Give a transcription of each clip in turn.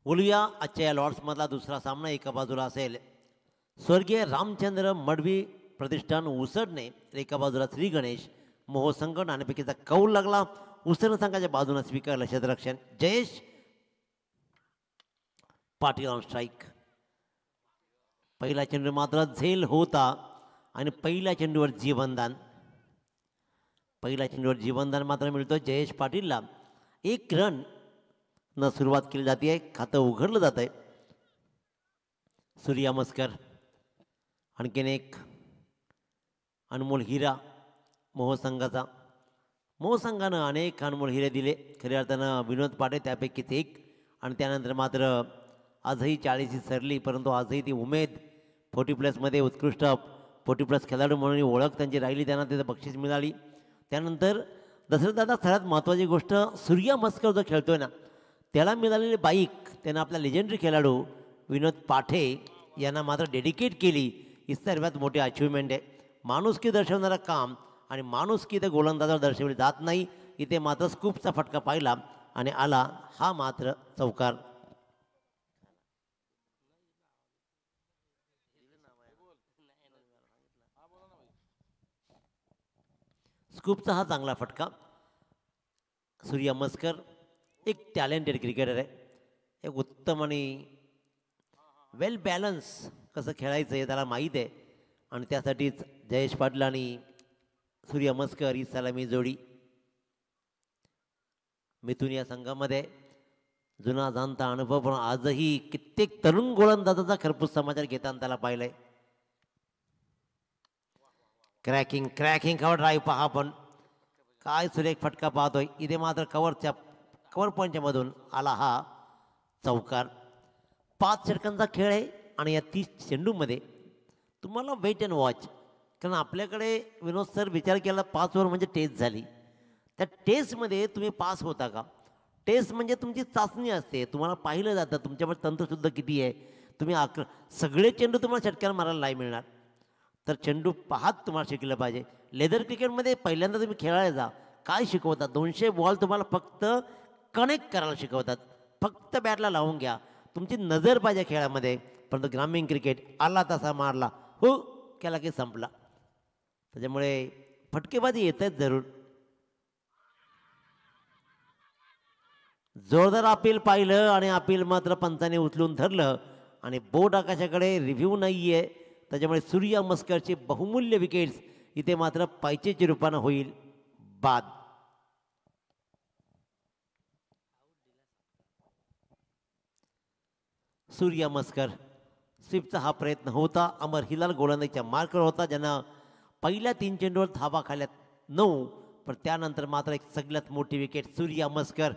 बोलूया आजच्या या लॉर्ड्समधला दुसरा सामना. एका बाजूला असेल स्वर्गीय रामचंद्र मडवी प्रतिष्ठान उसडणे, एका बाजूला श्री गणेश मोहसंघ. नाणेफेकीचा कौल लागला. उसरण संघाच्या बाजूने स्वीकारलं क्षेत्ररक्षण जयेश पाटील ऑन स्ट्राईक. पहिला चेंडू मात्र झेल होता आणि पहिल्या चेंडूवर जीवनदान. पहिल्या चेंडूवर जीवनदान मात्र मिळतो जयेश पाटीलला. 1 रन न सुरुवात केली जाते. खातं उघडलं जात आहे. सूर्या मस्कर आणखीन एक अनमोल हिरा मोहसंघाचा. मोहसंघानं अनेक अनमोल हिरे दिले खऱ्या अर्थानं. विनोद पाटे त्यापैकीच एक. आणि त्यानंतर मात्र आजही 40 सरली, परंतु आजही ती उमेद 40+ उत्कृष्ट 40+ खेळाडू म्हणून ओळख त्यांची राहिली. त्यांना तिथं बक्षीस मिळाली. त्यानंतर दशरथदादा सर्वात महत्त्वाची गोष्ट, सूर्या मस्कर जो खेळतोय ना त्याला मिळालेली बाईक त्यानं आपल्या लेजेंडरी खेळाडू विनोद पाठे यांना मात्र डेडिकेट केली. ही सर्वात मोठी अचिव्हमेंट आहे. माणुसकी दर्शवणारं काम आणि माणुसकी इथे गोलंदाजावर दर्शवली जात नाही. इथे मात्र स्कूपचा फटका पाहिला आणि आला हा मात्र चौकार. स्कूपचा हा चांगला फटका. सूर्या मस्कर एक टॅलेंटेड क्रिकेटर आहे. एक उत्तम आणि वेल बॅलन्स कसं खेळायचं आहे त्याला माहीत आहे. आणि त्यासाठीच जयेश पाटील आणि सूर्या मस्कर ही सलामी जोडी. मिथून या संघामध्ये जुना जाणता अनुभव, पण आजही कित्येक तरुण गोलंदाजाचा खरपूस समाचार घेताना त्याला पाहिलंय. क्रॅकिंग क्रॅकिंग कव्हर ड्राईव्ह पहा. पण काय सुरेख फटका पाहतोय. इथे मात्र कव्हर पॉईंटच्या मधून आला हा चौकार. 5 षटकांचा खेळ आहे आणि या 30 चेंडूमध्ये तुम्हाला वेट अँड वॉच. कारण आपल्याकडे विनोद सर विचार केला 5 ओव्हर म्हणजे टेस्ट झाली. त्या टेस्टमध्ये तुम्ही पास होता का? टेस्ट म्हणजे तुमची चाचणी असते. तुम्हाला पाहिलं जातं तुमच्याकडे तंत्रशुद्ध किती आहे. तुम्ही सगळे चेंडू तुम्हाला षटकार मारायला नाही मिळणार. तर चेंडू पाहत तुम्हाला शिकलं पाहिजे. लेदर क्रिकेटमध्ये पहिल्यांदा तुम्ही खेळायला जा काय शिकवतात, 200 बॉल तुम्हाला फक्त कनेक्ट करायला शिकवतात. फक्त बॅटला लावून घ्या. तुमची नजर पाहिजे खेळामध्ये. परंतु ग्रामीण क्रिकेट आला तसा मारला हो केला की संपला. त्याच्यामुळे फटकेबाजी येत आहेत जरूर. जोरदार अपील पाहिलं आणि अपील मात्र पंचाने उचलून धरलं आणि बोट आकाशाकडे रिव्ह्यू नाही आहे. त्याच्यामुळे सूर्या मस्करची बहुमूल्य विकेट्स इथे मात्र पायचेच्या रूपानं होईल बाद. सूर्या मस्कर स्वीपचा हा प्रयत्न होता. अमर हिलाल गोलंदाजीच्या मार्कर होता ज्यांना पहिल्या 3 चेंडूवर धाबा खाल्यात 9, पण त्यानंतर मात्र एक सगळ्यात मोठी विकेट सूर्या मस्कर.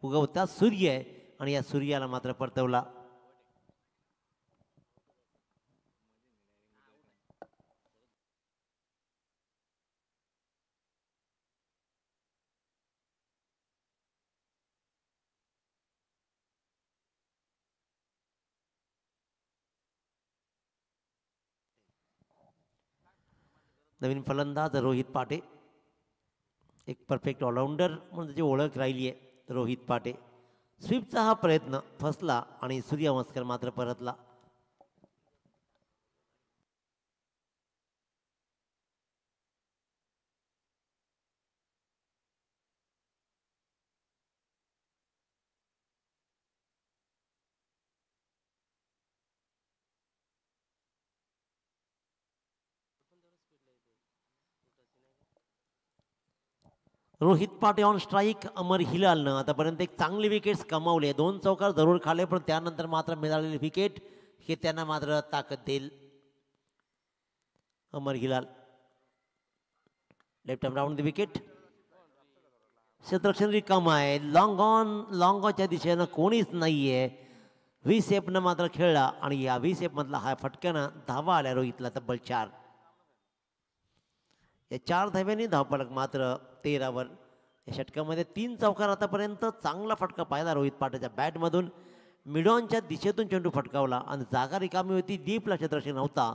उगवता सूर्य आहे आणि या सूर्याला मात्र परतवला. नवीन फलंदाज रोहित पाटे, एक परफेक्ट ऑलराऊंडर म्हणून त्याची ओळख राहिली आहे रोहित पाटे. स्वीपचा हा प्रयत्न फसला आणि सूर्या मस्कर मात्र परतला. रोहित पाटे ऑन स्ट्राईक. अमर हिलालनं आतापर्यंत एक चांगली विकेट्स कमावले. 2 चौकार जरूर खाले, पण त्यानंतर मात्र मिळालेली विकेट हे त्यांना मात्र ताकद देईल. Amar Hilal left arm round the wicket. क्षेत्ररक्षण रिकाम आहे. लॉंग ऑनच्या दिशेनं कोणीच नाही आहे. व्ही-शेपनं मात्र खेळला आणि या व्ही-शेपमधला हा फटक्यानं धावा आल्या रोहितला तब्बल 4. या 4 धाव्यांनी धावफलक मात्र 13वर. या षटकामध्ये 3 चौकार आतापर्यंत. चांगला फटका पाहिला रोहित पाटेच्या बॅटमधून. मिडॉनच्या दिशेतून चेंडू फटकावला आणि जागा रिकामी होती. डीपला क्षेत्ररक्षण नव्हता.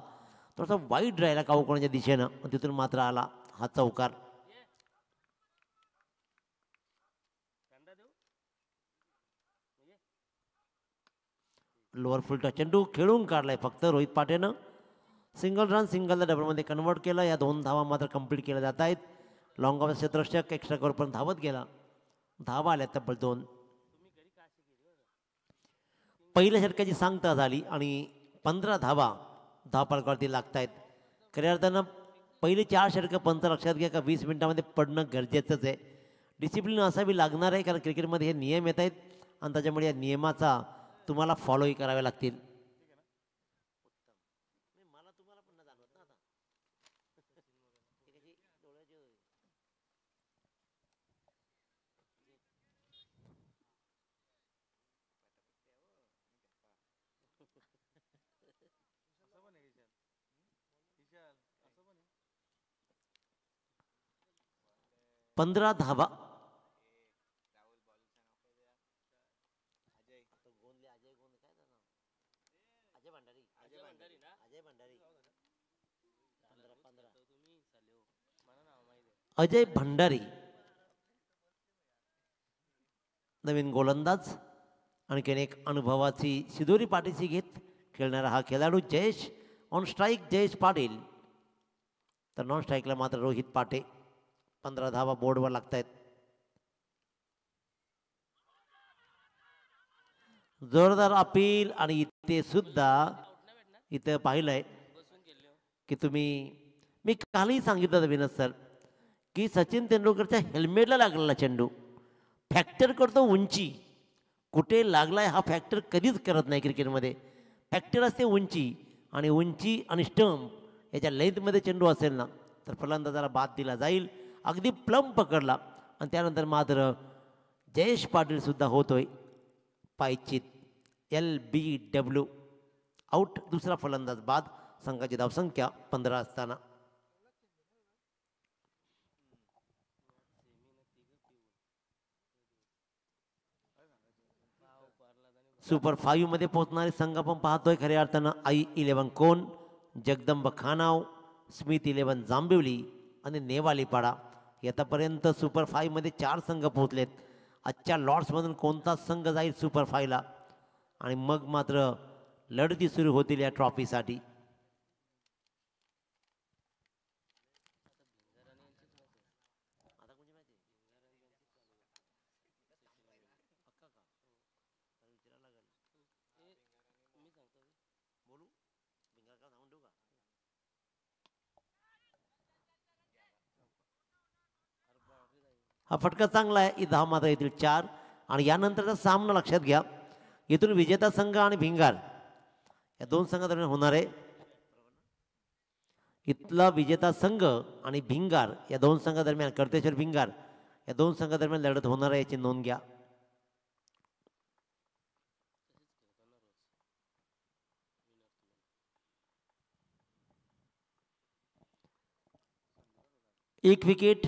थोडासा वाईट राहिला कावकोणाच्या दिशेनं आणि तिथून मात्र आला हा चौकार. लोअर फुलटा चेंडू खेळून काढलाय फक्त रोहित पाटेनं. सिंगल रन सिंगलला डबलमध्ये कन्वर्ट केलं. या 2 धावा मात्र कंप्लीट केल्या जात आहेत. लॉंग ऑफ क्षेत्ररक्षक एक्स्ट्रा करूपर्यंत धावत गेला. धावा आल्या तब्बल 2. पहिल्या षटकाची सांगता झाली आणि 15 धावा धावफलकावरती लागत आहेत. खऱ्या अर्थानं पहिले 4 षटकं पंच लक्षात घ्या का 20 मिनिटामध्ये पडणं गरजेचंच आहे. डिसिप्लिन असावी लागणार आहे कारण क्रिकेटमध्ये हे नियम येत आहेत आणि त्याच्यामुळे या नियमाचा तुम्हाला फॉलोही करावे लागतील. 15 धावा. अजय भंडारी नवीन गोलंदाज. आणखीन एक अनुभवाची शिदोरी पाठीशी घेत खेळणारा हा खेळाडू जयेश. ऑन स्ट्राईक जयेश पाटील तर नॉन स्ट्राईकला मात्र रोहित पाटे. 15 धावा बोर्डवर लागत आहेत. जोरदार अपील आणि इथे सुद्धा इथं पाहिलंय की तुम्ही मी कालही सांगितलं विनोद सर की सचिन तेंडुलकरच्या हेल्मेटला लागलेला चेंडू फॅक्टर करतो उंची. कुठे लागलाय हा फॅक्टर कधीच करत नाही क्रिकेटमध्ये. फॅक्टर असते उंची आणि उंची आणि स्टंप याच्या लेंथमध्ये चेंडू असेल ना तर फलंदाजाला बाद दिला जाईल. अगदी प्लम पकडला आणि त्यानंतर मात्र जयेश पाटील सुद्धा होतोय पायचित. LBW out. दुसरा फलंदाज बाद. संघाची धावसंख्या 15 असताना सुपर 5 मध्ये पोहोचणारे संघ आपण पाहतोय खऱ्या अर्थानं I11 कोण, जगदंब खानाव, स्मिथ 11 जांभिवली आणि नेवालीपाडा. आतापर्यंत सुपर 5 मध्ये 4 संघ पोहोचलेत. आजच्या लॉर्ड्समधून कोणता संघ जाईल सुपर 5 ला आणि मग मात्र लढती सुरू होतील या ट्रॉफीसाठी. हा फटका चांगला आहे. धाव मात्र येतील 4 आणि यानंतरचा सामना लक्षात घ्या. इथून विजेता संघ आणि भिंगार या 2 संघादरम्यान होणार आहे. इथला विजेता संघ आणि भिंगार या 2 संघादरम्यान कर्तेश्वर भिंगार या 2 संघादरम्यान लढत होणार आहे याची नोंद घ्या. एक विकेट.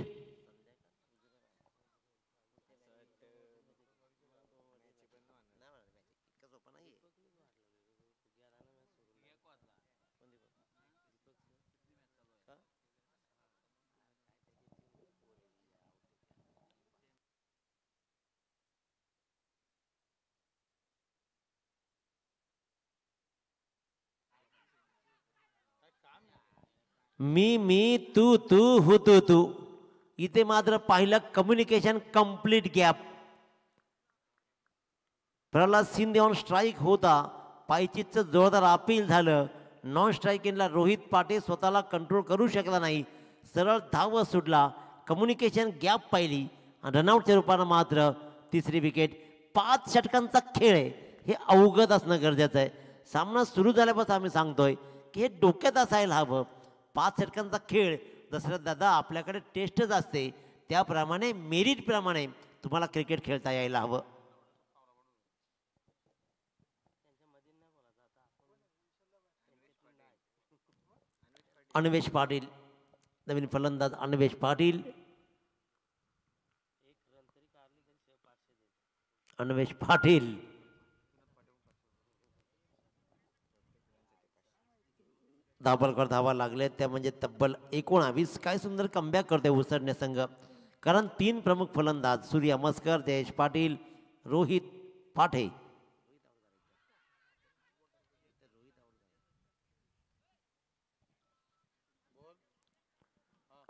मी तू तू हु तू. इथे मात्र पाहिलं communication complete gap. Pralhad Shinde on strike होता. पायचीतचं जोरदार अपील झालं. नॉन स्ट्राईकिंगला रोहित पाटे स्वतःला कंट्रोल करू शकला नाही. सरळ धाव सुटला. कम्युनिकेशन गॅप पाहिली आणि रनआउटच्या रूपानं मात्र तिसरी विकेट. 5 षटकांचा खेळ आहे हे अवगत असणं गरजेचं आहे. सामना सुरू झाल्यापासून आम्ही सांगतोय की हे डोक्यात असायला हवं. 5 षटकांचा खेळ दसरथ दादा आपल्याकडे टेस्टच असते त्याप्रमाणे मेरिटप्रमाणे तुम्हाला क्रिकेट खेळता यायला हवं. अन्वेष पाटील नवीन फलंदाज. अन्वेष पाटील. अन्वेष पाटील धावफलकावर धावा लागले त्या म्हणजे तब्बल 19. काय सुंदर कमबॅक करते उसरणे संघ कारण 3 प्रमुख फलंदाज सूर्य मस्कर, जयेश पाटील, रोहित पाटे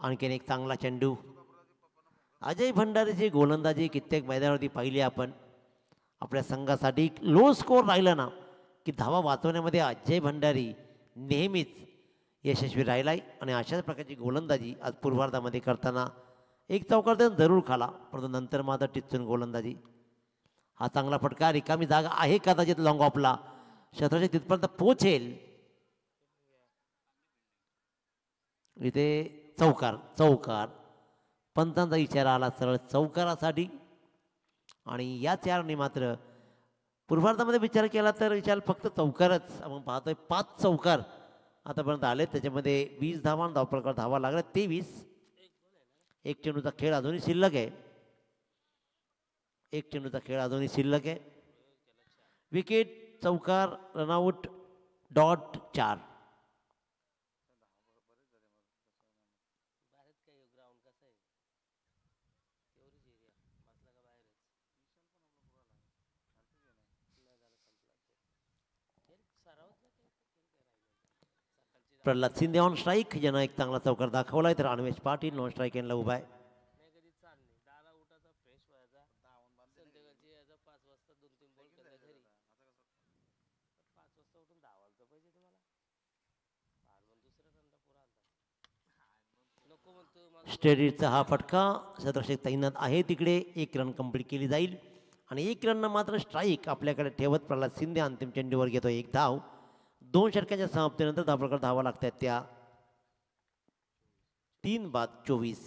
आणखीन एक चांगला चेंडू. अजय भंडारीची गोलंदाजी कित्येक मैदानावरती पाहिली आपण. आपल्या संघासाठी लो स्कोर राहिला ना की धावा वाचवण्यामध्ये अजय भंडारी नेहमीच यशस्वी राहिला आहे. आणि अशाच प्रकारची गोलंदाजी आज पूर्वार्धामध्ये करताना एक चौकार त्यानं जरूर खाला, परंतु नंतर मात्र टिचून गोलंदाजी. हा चांगला फटका, रिकामी जागा आहे कदाचित लॉंग ऑफला, क्षेत्राच्या तिथपर्यंत पोहोचेल. इथे चौकार चौकार पंचांचा इशारा आला सरळ चौकारासाठी. आणि या चारने मात्र पूर्वार्धामध्ये विचार केला तर विचार फक्त चौकारच आपण पाहतोय. 5 चौकार आतापर्यंत आले, त्याच्यामध्ये 20 धावा, धावपळकर धावा लागल्या 23. एक चेंडूचा खेळ अजूनही शिल्लक आहे. एक चेंडूचा खेळ अजूनही शिल्लक आहे. विकेट, चौकार, run out, dot, 4. Pralhad Shinde on strike, ज्यानं एक चांगला चौकार दाखवलाय. तर अन्वेष पाटील नॉन स्ट्राईक यांना उभा आहे. स्टेडीचा हा फटका क्षेत्ररक्षक तैनात आहे तिकडे. 1 रन कंप्लीट केली जाईल आणि 1 रननं मात्र स्ट्राईक आपल्याकडे ठेवत प्रल्हाद शिंदे अंतिम चेंडूवर घेतो 1 धाव. 2 षटकांच्या समाप्तीनंतर धावपळकर धावा लागतात त्या 3 बाद 24.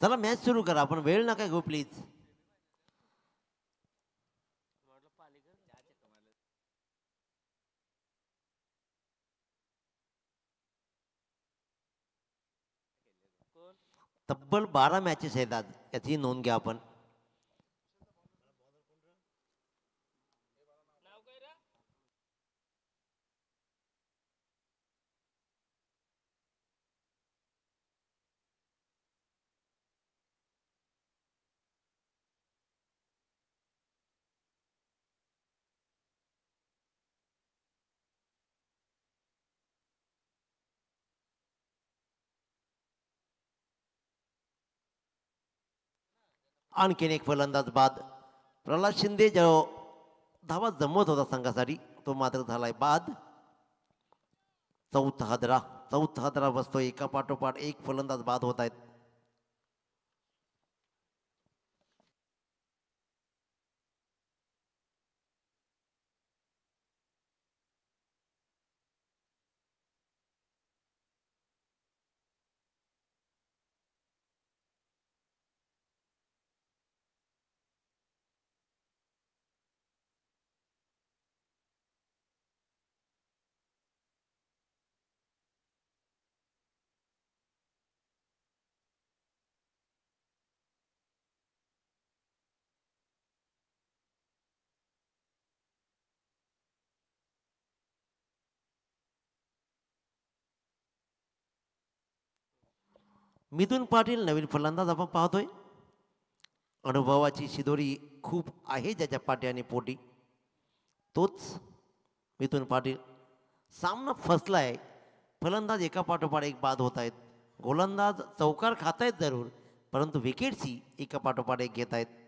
चला मॅच सुरू करा, आपण वेळ नका घेऊ प्लीज. तब्बल 12 मॅचेस आहेत आज, याची नोंद घ्या आपण. आणखीन एक फलंदाज बाद. प्रल्हाद शिंदे जो धावा जमवत होता संघासाठी तो मात्र झालाय बाद. चौथा हादरा बसतो, एका पाठोपाठ एक फलंदाज बाद होत आहेत. मिथुन पाटील नवीन फलंदाज आपण पाहतोय. अनुभवाची शिदोरी खूप आहे ज्याच्या पाठी आणि पोटी, तोच मिथुन पाटील. सामना फसलाय, फलंदाज एका पाठोपाठ एक बाद होत आहेत. गोलंदाज चौकार खातायत जरूर, परंतु विकेट्सही एका पाठोपाठ एक घेत आहेत.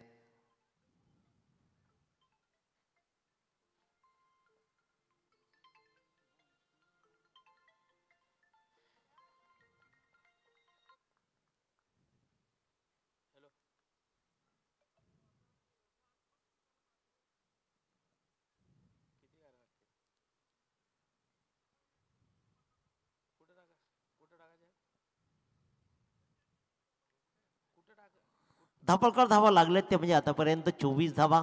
धापळकर धावा लागल्यात ते म्हणजे आतापर्यंत 24 धावा.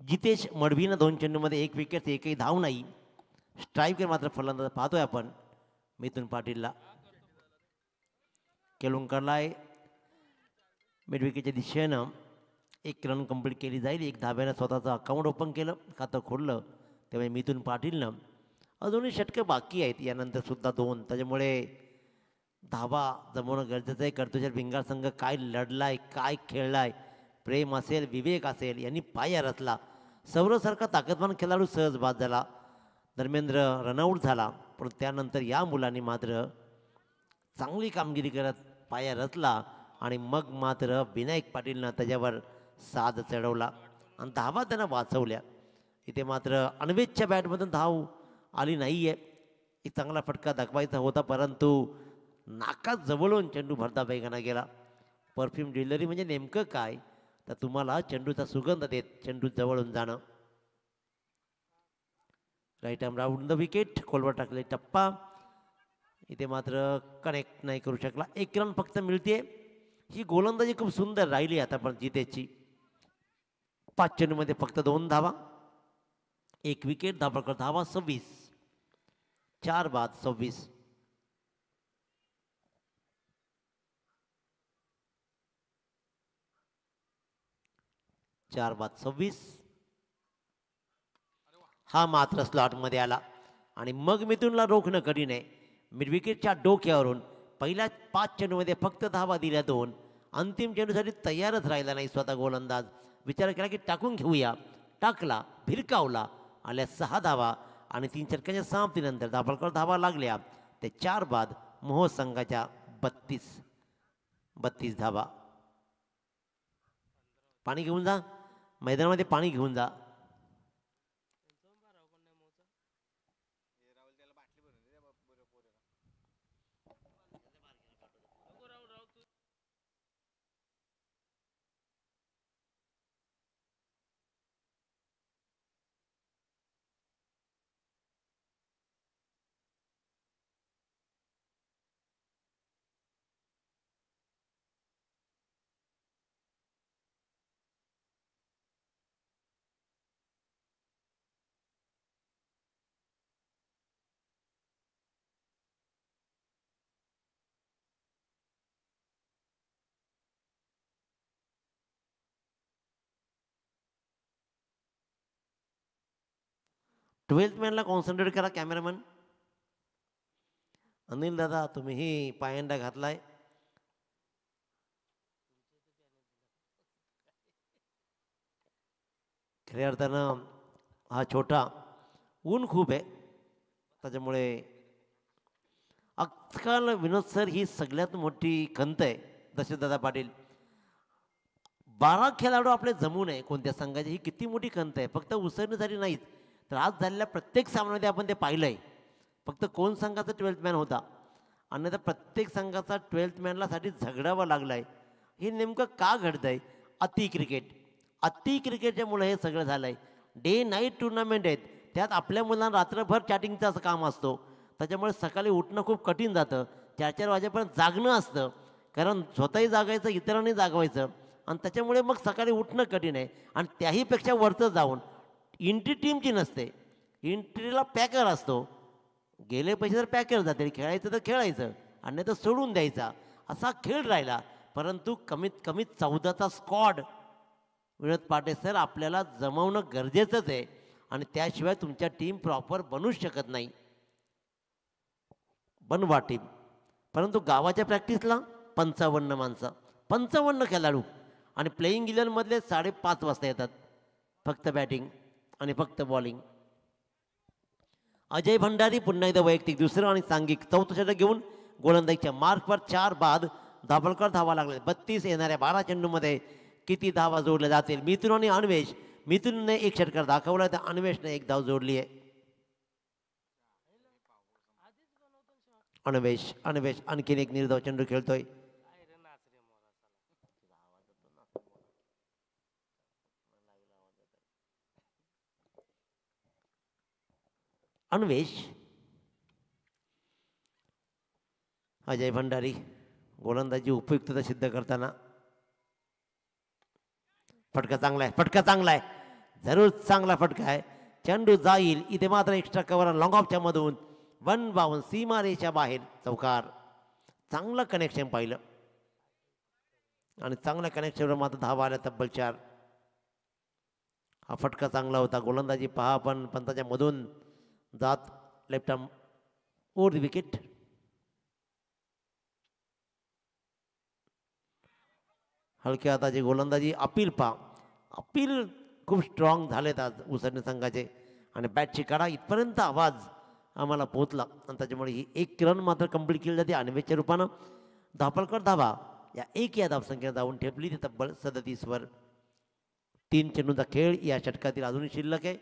जितेश मडवीनं 2 चेंडूमध्ये 1 विकेट, एकही धाव नाही. स्ट्राईकर मात्र फलंदाज पाहतोय आपण मिथुन पाटीलला. केलुंकरला आहे मिड विकेटच्या दिशेनं 1 रन कंप्लीट केली जाईल. 1 धाब्यानं स्वतःचं अकाउंट ओपन केलं, खातं खोललं. त्यामुळे मिथुन पाटीलनं अजूनही षटकं बाकी आहेत, यानंतर सुद्धा 2. त्याच्यामुळे धावा जमवणं गरजेचं आहे. कर्तुशर भिंगार संघ काय लढलाय, काय खेळलाय, प्रेम असेल, विवेक असेल, यांनी पाया रचला. सौरवसारखा ताकदवान खेळाडू सहज बाद झाला. धर्मेंद्र रनआउट झाला, पण त्यानंतर या मुलांनी मात्र चांगली कामगिरी करत पाया रचला आणि मग मात्र विनायक पाटीलनं त्याच्यावर साध चढवला आणि धावा त्यांना वाचवल्या. इथे मात्र अनवेजच्या बॅटमधून धाव आली नाही आहे. एक चांगला फटका दाखवायचा होता, परंतु नाकात जवळून चेंडू भरता वेगानं गेला. परफ्यूम डिलरी म्हणजे नेमकं काय, तर तुम्हाला चेंडूचा सुगंध देत चेंडू जवळून जाणं. Right arm round the wicket, खोलवर टाकले टप्पा. इथे मात्र कनेक्ट नाही करू शकला. 1 रन फक्त मिळते. ही गोलंदाजी खूप सुंदर राहिली आता पण जितेची. 5 चेंडूमध्ये फक्त 2 धावा, 1 विकेट. धापळकर धावा 26, 4 बाद 26. 4 बाद 26. हा मात्र स्लॉटमध्ये आला आणि मग मिथुनला रोखणं कठीण आहे. मिडविकेटच्या डोक्यावरून पहिल्या 5 चेंडूमध्ये फक्त धावा दिल्या 2. अंतिम चेंडूसाठी तयारच राहिला नाही स्वतः गोलंदाज. विचार केला की टाकून घेऊया, टाकला, भिरकावला, आल्या 6 धावा आणि 3 षटकांच्या समाप्तीनंतर धापळकर धावा लागल्या ते 4 बाद. मोह संघाच्या 32 धावा. पाणी घेऊन जा मैदानामध्ये, पाणी घेऊन जा. ट्वेल्थ मॅनला कॉन्सन्ट्रेट करा कॅमेरामन. अनिल दादा तुम्हीही पायंडा घातलाय. खऱ्या अर्थानं हा छोटा ऊन खूप आहे, त्याच्यामुळे आजकाल विनोद सर ही सगळ्यात मोठी खंत आहे. दशरथदादा पाटील 12 खेळाडू आपले जमू नये कोणत्या संघाची, ही किती मोठी खंत आहे. फक्त उसळण्यासाठी नाहीत तर आज झालेल्या प्रत्येक सामन्यामध्ये आपण ते पाहिलं आहे. फक्त कोण संघाचा 12th मॅन होता आणि तर प्रत्येक संघाचा 12th मॅनला साठी झगडावं लागलं आहे. हे नेमकं का घडतं आहे? अति क्रिकेटच्यामुळे हे सगळं झालं आहे. डे नाईट टुर्नामेंट आहेत, त्यात आपल्या मुलांना रात्रभर चॅटिंगचं असं काम असतो, त्याच्यामुळे सकाळी उठणं खूप कठीण जातं. 4-4 वाजेपर्यंत जागणं असतं, कारण स्वतःही जागायचं, इतरांनी जागवायचं आणि त्याच्यामुळे मग सकाळी उठणं कठीण आहे. आणि त्याहीपेक्षा वरचं जाऊन एंट्री टीमची नसते, एंट्रीला पॅकर असतो. गेले पैसे तर पॅकर जाते, खेळायचं तर खेळायचं आणि तर सोडून द्यायचा, असा खेळ राहिला. परंतु कमीत कमी 14चा स्क्वॉड विनोद पाटे सर आपल्याला जमवणं गरजेचंच आहे आणि त्याशिवाय तुमच्या टीम प्रॉपर बनूच शकत नाही. बनवा टीम. परंतु गावाच्या प्रॅक्टिसला 55 माणसं, 55 खेळाडू आणि प्लेईंग 11मधले 5:30 वाजता येतात. फक्त बॅटिंग आणि फक्त बॉलिंग. अजय भंडारी पुन्हा एकदा वैयक्तिक 2रं आणि सांघिक 4थं षटक घेऊन गोलंदाजीच्या मार्कवर 4 बाद. धापळकर धावा लागले 32. येणाऱ्या 12 चेंडूमध्ये किती धावा जोडल्या जातील? मिथुन आणि अन्वेष. मिथुनने 1 षटकार दाखवला तर अन्वेषने 1 धाव जोडली आहे. अन्वेष आणखीन 1 निर्धाव चेंडू खेळतोय. अन्वेष, अजय भंडारी गोलंदाजी उपयुक्तता सिद्ध करताना फटका चांगला आहे, फटका चांगला आहे, जरूर चांगला फटका आहे. चेंडू जाईल इथे मात्र एक्स्ट्रा कव्हर लॉंग ऑफच्या मधून 1 बाउंड सीमारेच्या बाहेर चौकार. चांगलं कनेक्शन पाहिलं आणि चांगल्या कनेक्शनवर मात्र धावा आल्या तब्बल 4. हा फटका चांगला होता. गोलंदाजी पहा आपण पंताच्या मधून जात left arm over the wicket. हलक्या हाताची गोलंदाजी. अपील पहा, अपील खूप स्ट्रॉंग झालेत आज उसरणे संघाचे आणि बॅटची काढा इथपर्यंत आवाज आम्हाला पोहोचला आणि त्याच्यामुळे ही 1 रन मात्र कंप्लीट केली जाते. आणवेच्या रूपानं धापलकर धावा या धावसंख्या जाऊन ठेपली ती तब्बल 37 वर. 3 चेंडूचा खेळ या षटकातील अजूनही शिल्लक आहे.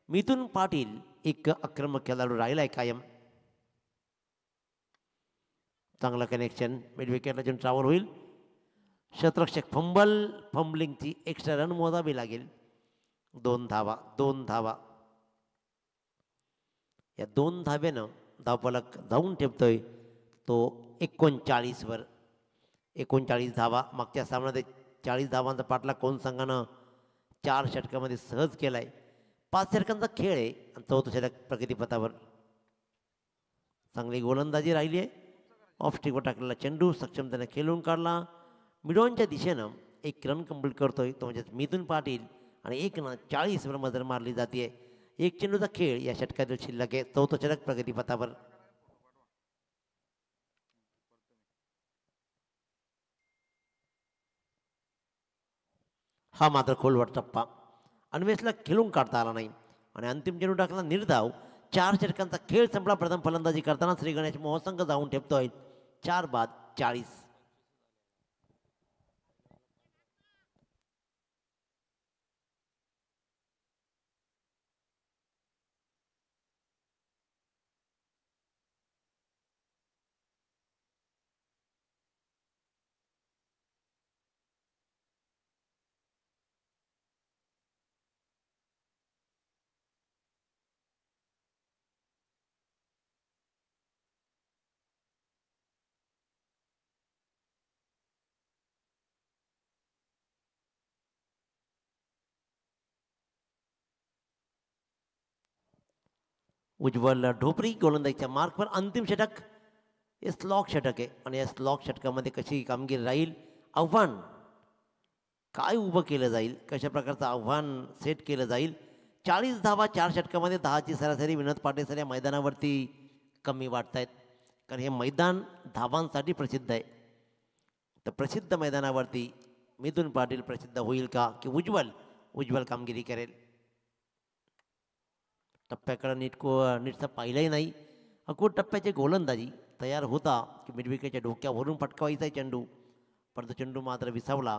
मिथुन पाटील एक आक्रमक खेळाडू राहिला आहे कायम. चांगला कनेक्शन. मिड विकेटला जेव्हा ट्रॅव्हल होईल क्षेत्ररक्षक फंबलिंगची एक्स्ट्रा रन मोजावी लागेल. 2 धावा, 2 धावा. या 2 धाब्यानं धावफलक जाऊन ठेवतोय तो 39 वर. 39 धावा. मागच्या सामन्यात 40 धावांचा पाठला कोण संघानं 4 षटकामध्ये सहज केलाय. 5 षटकांचा खेळ आहे आणि 4थं षटक प्रगतीपथावर. चांगली गोलंदाजी राहिली आहे. ऑफ स्टिकवर टाकलेला चेंडू सक्षमतेने खेळून काढला. मिडॉनच्या दिशेनं 1 रन कंप्लीट करतोय तो म्हणजे मिथुन पाटील आणि 1 वर मजल मारली जाते. 1 चेंडूचा खेळ या षटकातील शिल्लक आहे. 4थं षटक प्रगतीपथावर. हा मात्र खोलवर टप्पा. अन्वेषला खेळून काढता आला नाही आणि अंतिम चेंडू टाकला निर्धाव. 4 षटकांचा खेळ संपला. प्रथम फलंदाजी करताना श्री गणेश मोहसंघ जाऊन ठेपतोय 4 बाद 40. उज्ज्वल ढोपरी गोलंदाजीच्या मार्कवर. अंतिम षटक हे स्लॉक षटक आहे आणि या स्लॉक षटकामध्ये कशी कामगिरी राहील, आव्हान काय उभं केलं जाईल, कशा प्रकारचं आव्हान सेट केलं जाईल. 40 धावा 4 षटकामध्ये 10ची सरासरी. विनोद पाटील सर या मैदानावरती कमी वाटत आहेत कारण हे मैदान धावांसाठी प्रसिद्ध आहे. तर प्रसिद्ध मैदानावरती मिथुन पाटील प्रसिद्ध होईल का की उज्ज्वल कामगिरी करेल. टप्प्याकडे नीटचं पाहिलंही नाही. अकूट टप्प्याची गोलंदाजी तयार होता की मिडविकेटच्या डोक्यावरून फटकावायचा चेंडू, परंतु चेंडू मात्र विसावला.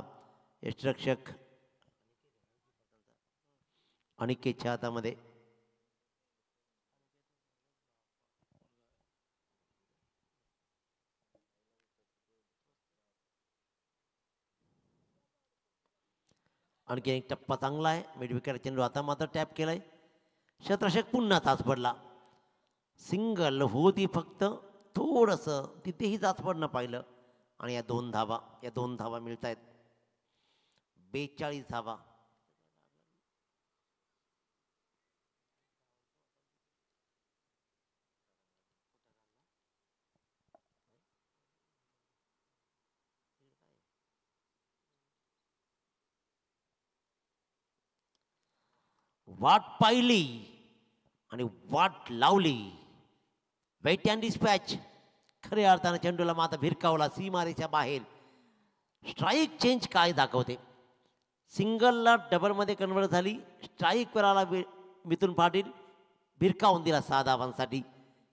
यष्टिरक्षक अनिकेतच्या हातामध्ये. आणखी एक टप्पा चांगला आहे. मिडविकेट चेंडू आता मात्र टॅप केलाय. क्षेत्ररक्षक पुन्हा तास पडला. सिंगल होती फक्त थोडंसं तिथेही तास पडणं पाहिलं आणि या 2 धावा मिळत आहेत. 42 धावा. वाट पाहिली आणि वाट लावली. Wait and dispatch. खऱ्या अर्थानं चेंडूला मात्र भिरकावला सीमारेच्या बाहेर. स्ट्राईक चेंज काय दाखवते. सिंगलला डबलमध्ये कन्वर्ट झाली. स्ट्राईकवर आला मिथुन पाटील, भिरकावून दिला 6 धावांसाठी.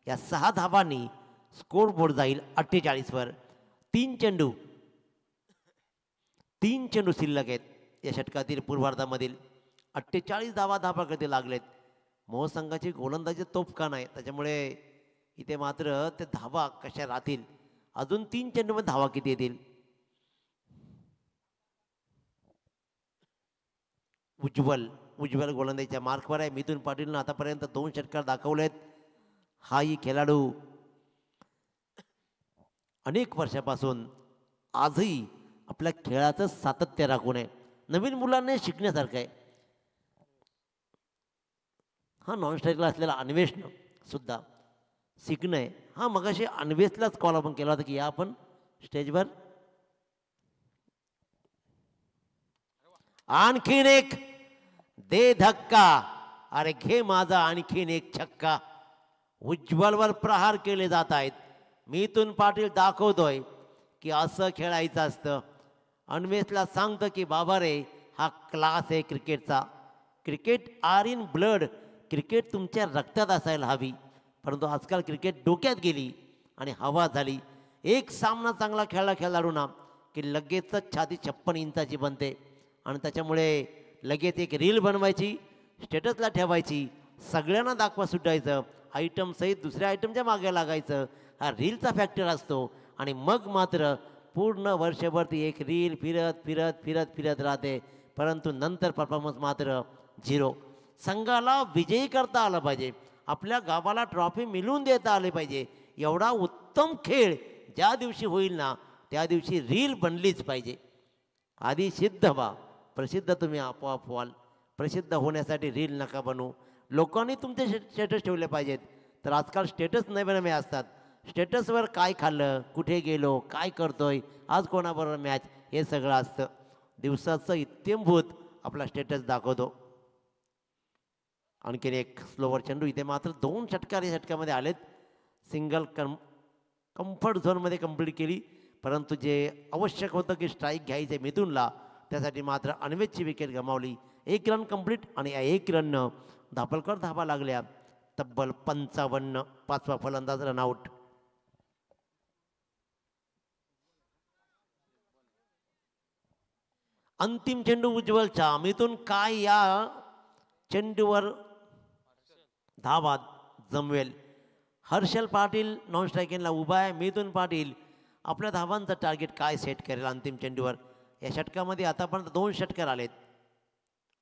या 6 धावांनी स्कोर बोर्ड जाईल 48 वर. 3 चेंडू शिल्लक आहेत या षटकातील पूर्वार्धामधील. 48 धावाकडे लागलेत. मोहसंघाची गोलंदाजी तोफखान आहे, त्याच्यामुळे इथे मात्र ते धावा कशा राहतील. अजून 3 चेंडूमध्ये धावा किती येतील. उज्ज्वल गोलंदाजीच्या मार्कवर आहे. मिथुन पाटीलनं आतापर्यंत 2 षटकार दाखवलेत. हाही खेळाडू अनेक वर्षापासून आजही आपल्या खेळाचं सातत्य राखून आहे. नवीन मुलांना शिकण्यासारखं आहे. हा नॉन स्ट्राईकला असलेला अन्वेषण सुद्धा शिकणं आहे. हा मगाशी अन्वेषलाच कॉल आपण केला होता की या आपण स्टेजवर. आणखीन एक दे धक्का, अरे घे माझा आणखीन एक छक्का. उज्ज्वलवर प्रहार केले जात आहेत. मिथुन पाटील दाखवतोय की असं खेळायचं असतं. अन्वेषला सांगतं की बाबा रे हा क्लास आहे क्रिकेटचा. Cricket are in blood, cricket तुमच्या रक्तात असायला हवी. परंतु आजकाल क्रिकेट डोक्यात गेली आणि हवा झाली. एक सामना चांगला खेळला खेळाडू ना की लगेचच छाती 56 इंचाची बनते आणि त्याच्यामुळे लगेच एक रील बनवायची, स्टेटसला ठेवायची, सगळ्यांना दाखवा सुटायचं, आयटम सहित दुसऱ्या आयटमच्या मागे लागायचं. हा रीलचा फॅक्टर असतो आणि मग मात्र पूर्ण वर्षभर ती एक रील फिरत फिरत फिरत फिरत राहते. परंतु नंतर परफॉर्मन्स मात्र झिरो. संघाला विजयी करता आलं पाहिजे, आपल्या गावाला ट्रॉफी मिळवून देता आले पाहिजे. एवढा उत्तम खेळ ज्या दिवशी होईल ना त्या दिवशी रील बनलीच पाहिजे. आधी सिद्ध व्हा, प्रसिद्ध तुम्ही आपोआप व्हाल. प्रसिद्ध होण्यासाठी रील नका बनवू. लोकांनी तुमचे स्टेटस ठेवले पाहिजेत. तर आजकाल स्टेटस नवे नवे असतात. स्टेटसवर काय खाल्लं, कुठे गेलो, काय करतोय, आज कोणाबरोबर मॅच, हे सगळं असतं. दिवसाचं इत्यंभूत आपला स्टेटस दाखवतो. आणखीन एक स्लोवर चेंडू. इथे मात्र 2 षटकार या षटकामध्ये आलेत. सिंगल कम्फर्ट झोनमध्ये कंप्लीट केली. परंतु जे आवश्यक होतं की स्ट्राईक घ्यायचे मिथुनला, त्यासाठी मात्र अन्वेषची विकेट गमावली. 1 रन कंप्लीट आणि 1 रननं दाभोलकर धाबा लागल्या. तब्बल 55. 5वा फलंदाज रनआउट. अंतिम चेंडू उज्ज्वलचा. मिथुन काय या चेंडूवर धावा जमवेल. हर्षल पाटील नॉन स्ट्रायकिंगला उभा आहे. मिथुन पाटील आपल्या धावांचं टार्गेट काय सेट करेल अंतिम चेंडूवर. या षटकामध्ये आतापर्यंत 2 षटकार आलेत.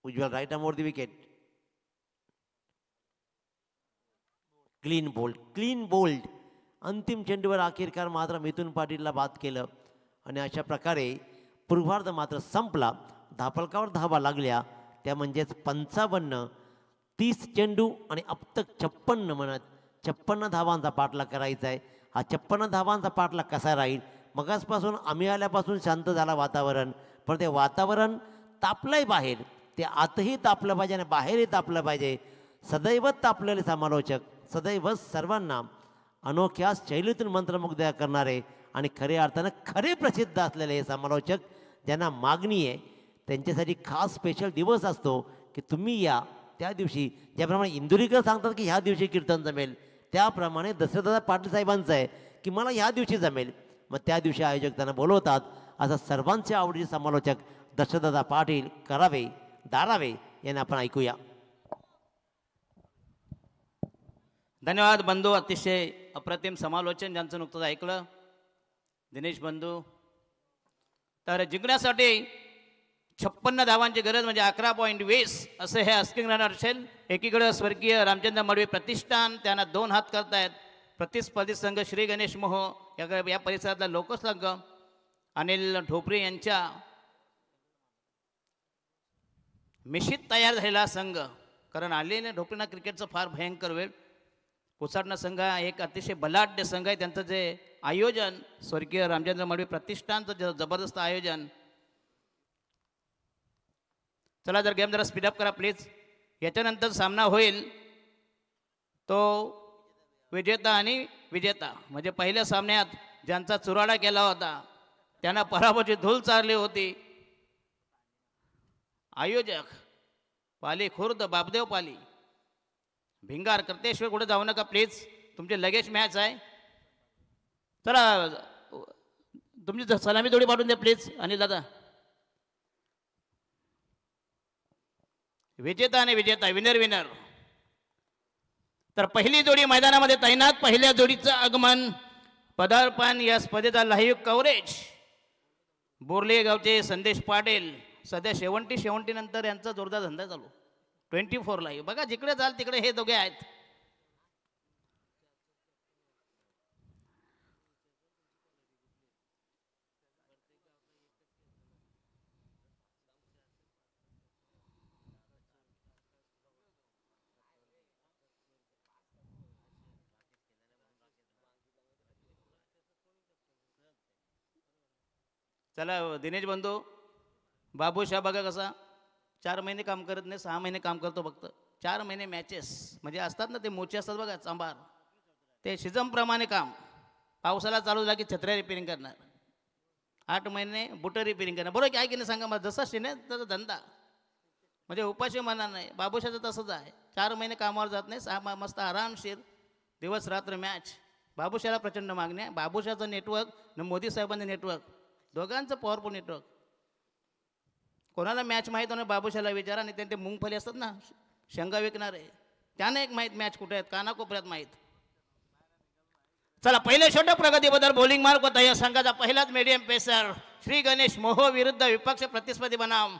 उज्ज्वल राईट आर्म वर दी wicket. Clean bowled, clean bowled. अंतिम चेंडूवर अखेरकार मात्र मिथुन पाटीलला बाद केलं आणि अशा प्रकारे पूर्वार्ध मात्र संपला. धापलकावर धावा लागल्या त्या म्हणजेच 55. 30 चेंडू आणि अब तक 56 म्हणत 56 धावांचा पाठलाग करायचा आहे. हा 56 धावांचा पाठलाग कसा राहील. मगासपासून आम्ही आल्यापासून शांत झाला वातावरण, पण ते वातावरण तापलंय बाहेर, ते आतही तापलं पाहिजे आणि बाहेरही तापलं पाहिजे. सदैव तापलेले समालोचक, सदैव सर्वांना अनोख्या शैलीतून मंत्रमुग्ध करणारे आणि खऱ्या अर्थानं खरे प्रसिद्ध असलेले हे समालोचक ज्यांना मागणी आहे त्यांच्यासाठी खास स्पेशल दिवस असतो की तुम्ही या. त्या दिवशी ज्याप्रमाणे इंदुरीकर सांगतात की ह्या दिवशी कीर्तन जमेल, त्याप्रमाणे दशरथदादा पाटील साहेबांचं आहे की मला ह्या दिवशी जमेल. मग त्या दिवशी आयोजक त्यांना बोलवतात. असं सर्वांचे आवडीचे समालोचक दशरथदादा पाटील करावे दारावे यांना आपण ऐकूया. धन्यवाद बंधू. अतिशय अप्रतिम समालोचन ज्यांचं नुकतंच ऐकलं दिनेश बंधू. तर जिंकण्यासाठी 56 धावांची गरज म्हणजे 11.20 असं हे आस्किंग रन असेल. एकीकडे स्वर्गीय रामचंद्र मडवी प्रतिष्ठान त्यांना 2 हात करतायत. प्रतिस्पर्धी संघ श्री गणेश मोह या परिसरातला लोकसंघ अनिल ढोपरे यांच्या मिशीत तयार झालेला संघ. कारण आलेल्या ढोपरेंना क्रिकेटचं फार भयंकर वेळ. कोसाटणा संघ हा एक अतिशय बलाढ्य संघ आहे. त्यांचं जे आयोजन स्वर्गीय रामचंद्र मडवी प्रतिष्ठानचं जबरदस्त आयोजन. चला जर गेम जरा स्पीडअप करा प्लीज. याच्यानंतर सामना होईल तो विजेता आणि विजेता. म्हणजे पहिल्या सामन्यात ज्यांचा चुराडा केला होता त्यांना पराभवाची धूल चारली होती. आयोजक पाली खुर्द बापदेव पाली भिंगार करतेश्वर. कुठे जाऊ नका प्लीज, तुमची लगेच मॅच आहे. चला तुमची सलामी जोडी पाठवून द्या प्लीज अनिल दादा. विजेता आणि विजेता, विनर विनर. तर पहिली जोडी मैदानामध्ये तैनात. पहिल्या जोडीचं आगमन पदार्पण या स्पर्धेचा लाईव्ह कव्हरेज बोर्ले गावचे संदेश पाटील. सध्या शेवंटी नंतर यांचा जोरदार धंदा चालू. 24 लाईव्ह बघा, जिकडे जाल तिकडे हे दोघे आहेत. चला दिनेश बंधू, बाबूशाह बघा कसा 4 महिने काम करत नाही, 6 महिने काम करतो फक्त. 4 महिने मॅचेस म्हणजे असतात ना, ते मोचे असतात बघा चांभार, ते शिजमप्रमाणे काम. पावसाला चालू झाला की छत्र्या रिपेरिंग करणार, 8 महिने बुटं रिपेरिंग करणार. बरोबर काय की नाही सांगा मला, जसा शिने तसा धंदा, म्हणजे उपाशी म्हणणार नाही. बाबूशाचं तसंच आहे, 4 महिने कामावर जात नाही, 6 मस्त आरामशीर दिवस रात्र मॅच. बाबूशाला प्रचंड मागणी आहे. बाबूशाचं नेटवर्क न मोदी साहेबांचं नेटवर्क, दोघांचं पॉवरफुल नेटवर्क. कोणाला मॅच माहीत होणार बाबूशाला विचारा. आणि ते मुंगफली असतात ना, शेंगा विकणारे, त्यांना एक माहीत मॅच कुठे आहेत, कानाकोपऱ्यात माहीत. चला पहिले छोट्या प्रगतीबद्दल बॉलिंग मार्क होता या संघाचा पहिलाच मीडियम पेसर श्री गणेश मोहो विरुद्ध विपक्ष प्रतिस्पर्धी बनाम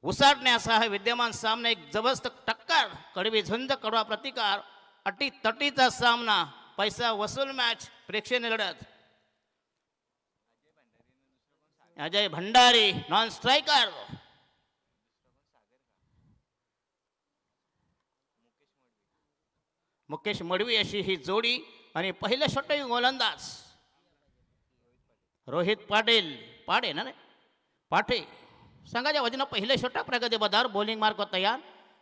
उसाटण्यासह हा विद्यमान सामना एक जबरदस्त टक्कर, कडवी झुंज, कडवा प्रतिकार, अटी तटीचा सामना, पैसा वसूल मॅच, प्रेक्षणीय लढत. अजय भंडारी नॉन स्ट्रायकर, मुकेश मडवी अशी ही जोडी. आणि पहिल्या षटक गोलंदाज रोहित पाटील, पाडे ना रे पाठे, संघाच्या वतीनं पहिले षटक प्रगती पदावर बॉलिंग मार्क तयार.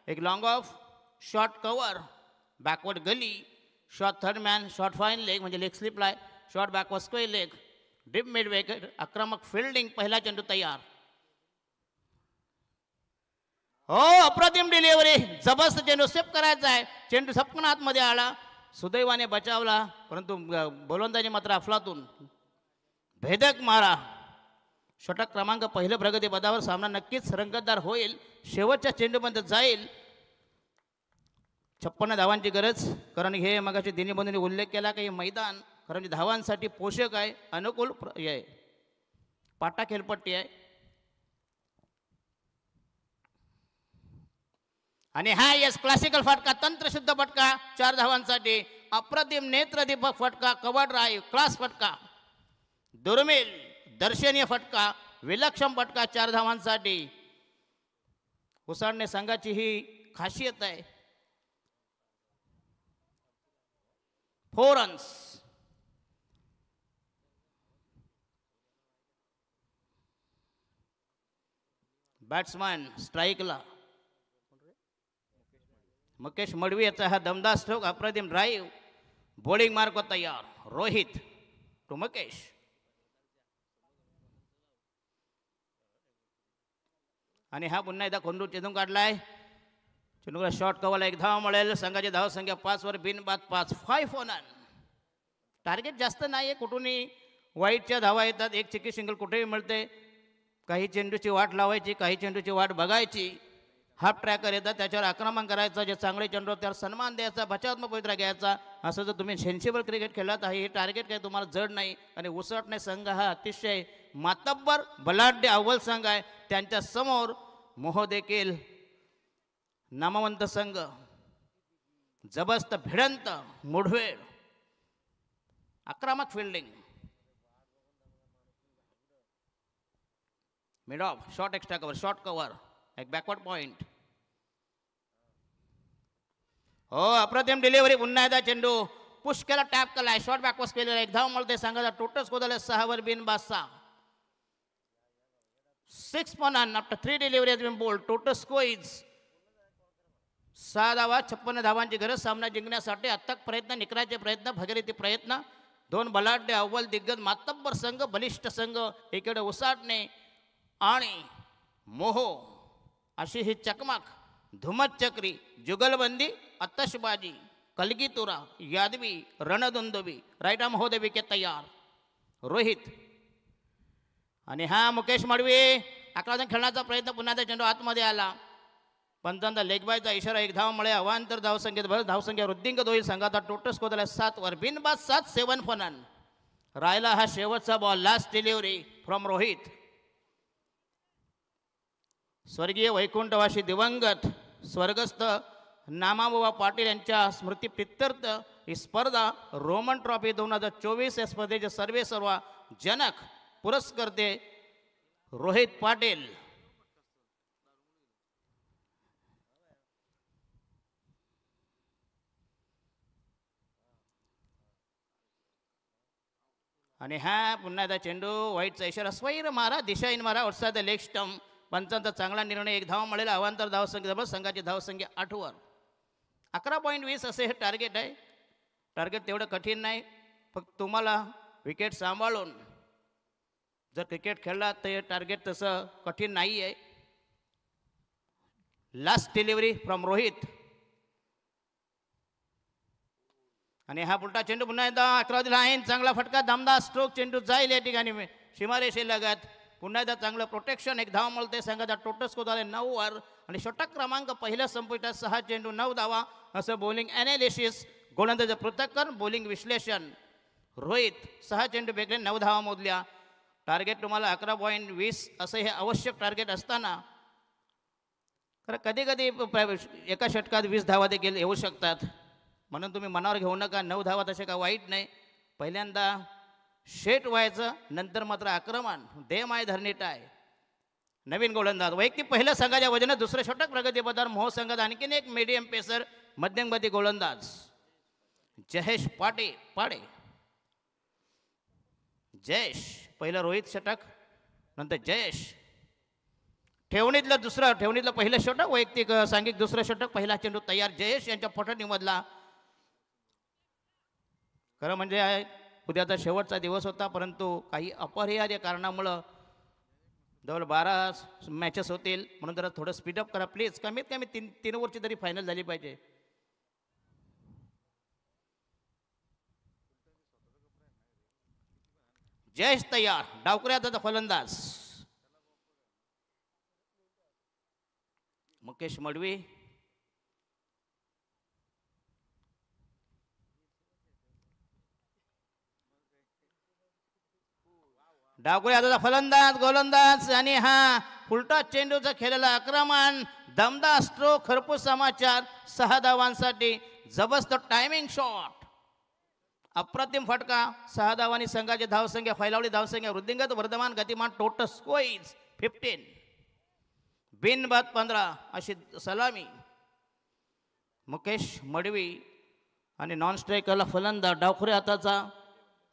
एक long off, short cover, backward gully, short third man, short fine leg म्हणजे लेग स्लिप लाय, short backward square leg, deep mid wicket, आक्रमक फिल्डिंग. पहिला चेंडू तयार. हो अप्रतिम डिलिव्हरी, जबरदस्त चेंडू सेफ करायचा आहे. चेंडू सपकन आतमध्ये आला, सुदैवाने बचावला, परंतु गोलंदाजी मात्र अफलातून भेदक मारा. षटक क्रमांक पहिलं प्रगती पदावर सामना नक्कीच रंगतदार होईल. शेवटच्या चेंडूपर्यंत जाईल. 56 धावांची गरज, कारण हे मगाशी दिनी बंधूंनी उल्लेख केला की हे मैदान कारण धावांसाठी पोषक आहे, अनुकूल आहे, पाटा खेळपट्टी आहे. आणि हा यस क्लासिकल फटका, तंत्रशुद्ध फटका 4 धावांसाठी. अप्रतिम नेत्रदीपक फटका, कव्हर ड्राईव्ह क्लास फटका, दुर्मिळ दर्शनीय फटका, विलक्षण फटका 4 धावांसाठी. उसाडणे संघाची ही खासियत आहे. 4 रन्स. बॅट्समॅन स्ट्राईकला मुकेश मडवी याचा हा दमदार स्ट्रोक, अप्रतिम ड्राईव्ह, बॉलिंग मार्क तयार. रोहित टू मुकेश. आणि हा पुन्हा एकदा खोंडू चेंडून काढलाय. चेंडूला शॉर्ट कव्हरला 1 धाव मिळेल. संघाची धावसंख्या 5 वर बिनबाद 5, 5 ऑन. टार्गेट जास्त नाही आहे, कुठूनही वाईटच्या धावा येतात, एक चिकी सिंगल कुठेही मिळते. काही चेंडूची वाट लावायची, काही चेंडूची वाट बघायची. हाफ ट्रॅकर येतात, त्याच्यावर आक्रमण करायचं, जे चांगले चेंडू त्यावर सन्मान द्यायचा, बचावात्मक पवित्रा घ्यायचा. असं जर तुम्ही सेन्सिबल क्रिकेट खेळत आहे, हे टार्गेट काही तुम्हाला जड नाही. आणि उसटणे संघ हा अतिशय मातब्बर बलाढ्य अव्वल संघ आहे. त्यांच्या समोर मोह देखील नामवंत संघ, जबरदस्त भिडंत मुढवेळ, आक्रमक fielding, mid of, short extra cover, short cover, एक बॅकवर्ड पॉइंट. हो अप्रतिम डिलिव्हरी. पुन्हा एकदा चेंडू पुश केला, टॅप केलाय, शॉर्ट बॅकवर्ड केलेला, 1 धाव मिळते. संघाचा टोटल स्कोर झाला 6 वर बिनबाद 6. 6 on after 3 delivery has been bowled. Total score is 6 धावा, 56 धावांची गरज सामना जिंकण्यासाठी. अथक प्रयत्न, निकराचे प्रयत्न, भगीरथी प्रयत्न. 2 बलाढ्य अव्वल दिग्गज मातब्बर संघ, बलिष्ठ संघ, एकीकडे उसाटणे आणि मोहो अशी ही चकमक, धुमत चक्री, जुगलबंदी, आतषबाजी, कलगीतुरा, यादवी, रणदुंदुबी. राईट आर्म हो दे विकेट तयार. रोहित आणि हा मुकेश मडवी आक्रमण खेळण्याचा प्रयत्न, पुन्हा त्या चेंडू आतमध्ये आला. पंचांचा लेग बायचा इशारा, 1 धाव मिळे. अवांतर धावसंख्येत भर, धावसंख्या वृद्धिंगत होईल. संघाचा टोटल स्कोर झाला 7 वर बिनबाद 7, 7 फनन. राहिला हा शेवटचा ball, last delivery from Rohit. स्वर्गीय वैकुंठवासी दिवंगत स्वर्गस्थ नामाबुवा पाटील यांच्या स्मृती प्रित्यर्थ ही स्पर्धा रोमन ट्रॉफी 2024 या स्पर्धेचे सर्व जनक पुरस्कर्ते रोहित पाटील. आणि हा पुन्हा एकदा चेंडू वाईटचा इशारा स्वैर मारा दिशाहीन मारा आउटसाइड द लेग स्टंप. पंचांचा चांगला निर्णय. एक धाव मिळेल. अवांतर धावसंख्या जबरदस्त. संघाची धावसंख्या 8 वर. 11.20 असे हे टार्गेट आहे. टार्गेट तेवढं कठीण नाही. फक्त तुम्हाला विकेट सांभाळून जर क्रिकेट खेळला तर हे टार्गेट तसं कठीण नाही आहे. Last delivery from Rohit. आणि हा पुलटा चेंडू पुन्हा एकदा 11 लाईन. चांगला फटका. दमदार स्ट्रोक. चेंडू जाईल या ठिकाणी सीमारेषे लगत. पुन्हा एकदा चांगलं प्रोटेक्शन. एक धाव मिळते. संघाचा टोटल स्कोर झाले 9 वर. आणि षटक क्रमांक पहिल्या संपुष्टात 6 चेंडू 9 धावा असं बॉलिंग ॲनालिसिस. गोलंदाजाचं पृथक्करण. बॉलिंग विश्लेषण. रोहित 6 चेंडू फेकले 9 धावा मोजल्या. टार्गेट तुम्हाला 11.20 असं हे आवश्यक टार्गेट असताना खरं कधी कधी एका षटकात 20 धावा देखील येऊ शकतात. म्हणून तुम्ही मनावर घेऊ नका. 9 धावा तसे का वाईट नाही. पहिल्यांदा शेट व्हायचं. नंतर मात्र आक्रमण. दे माय धरणी टाय. नवीन गोलंदाज वैयक्तिक पहिल्या संघाच्या वजनात दुसरं षटक प्रगतीपथावर. मोह संघात आणखीन एक मीडियम पेसर मध्यमगती गोलंदाज जयेश पाडे. जयेश पहिलं रोहित षटक. नंतर जयेश ठेवणीतलं पहिलं षटक. वैयक्तिक सांघिक दुसरं षटक. पहिला चेंडू तयार. जयेश यांच्या पठणीमधला. खरं म्हणजे उद्याचा शेवटचा दिवस होता. परंतु काही अपरिहार्य कारणामुळं जवळ 12 मॅचेस होतील. म्हणून जरा थोडं स्पीडअप करा प्लीज. कमीत कमी 3 ओव्हरची तरी फायनल झाली पाहिजे. जयेश तयार. डावकऱ्याचा फलंदाज मुकेश मडवी. डावकरी आताचा फलंदाज गोलंदाज. आणि हा उलटा चेंडूचा खेळलेला आक्रमण. दमदार स्ट्रोक. खरपूस समाचार. 6 धावांसाठी जबरदस्त टायमिंग शॉट. अप्रतिम फटका. 6 धावांनी संघाची धावसंख्या फैलावली. धावसंख्या वृद्धिंगत. वर्धमान गतिमान. टोटल स्कोईज 15. बिनबाद 15 अशी सलामी. मुकेश मडवी. आणि नॉन स्ट्रायकरला फलंदाज डावखुरे हाताचा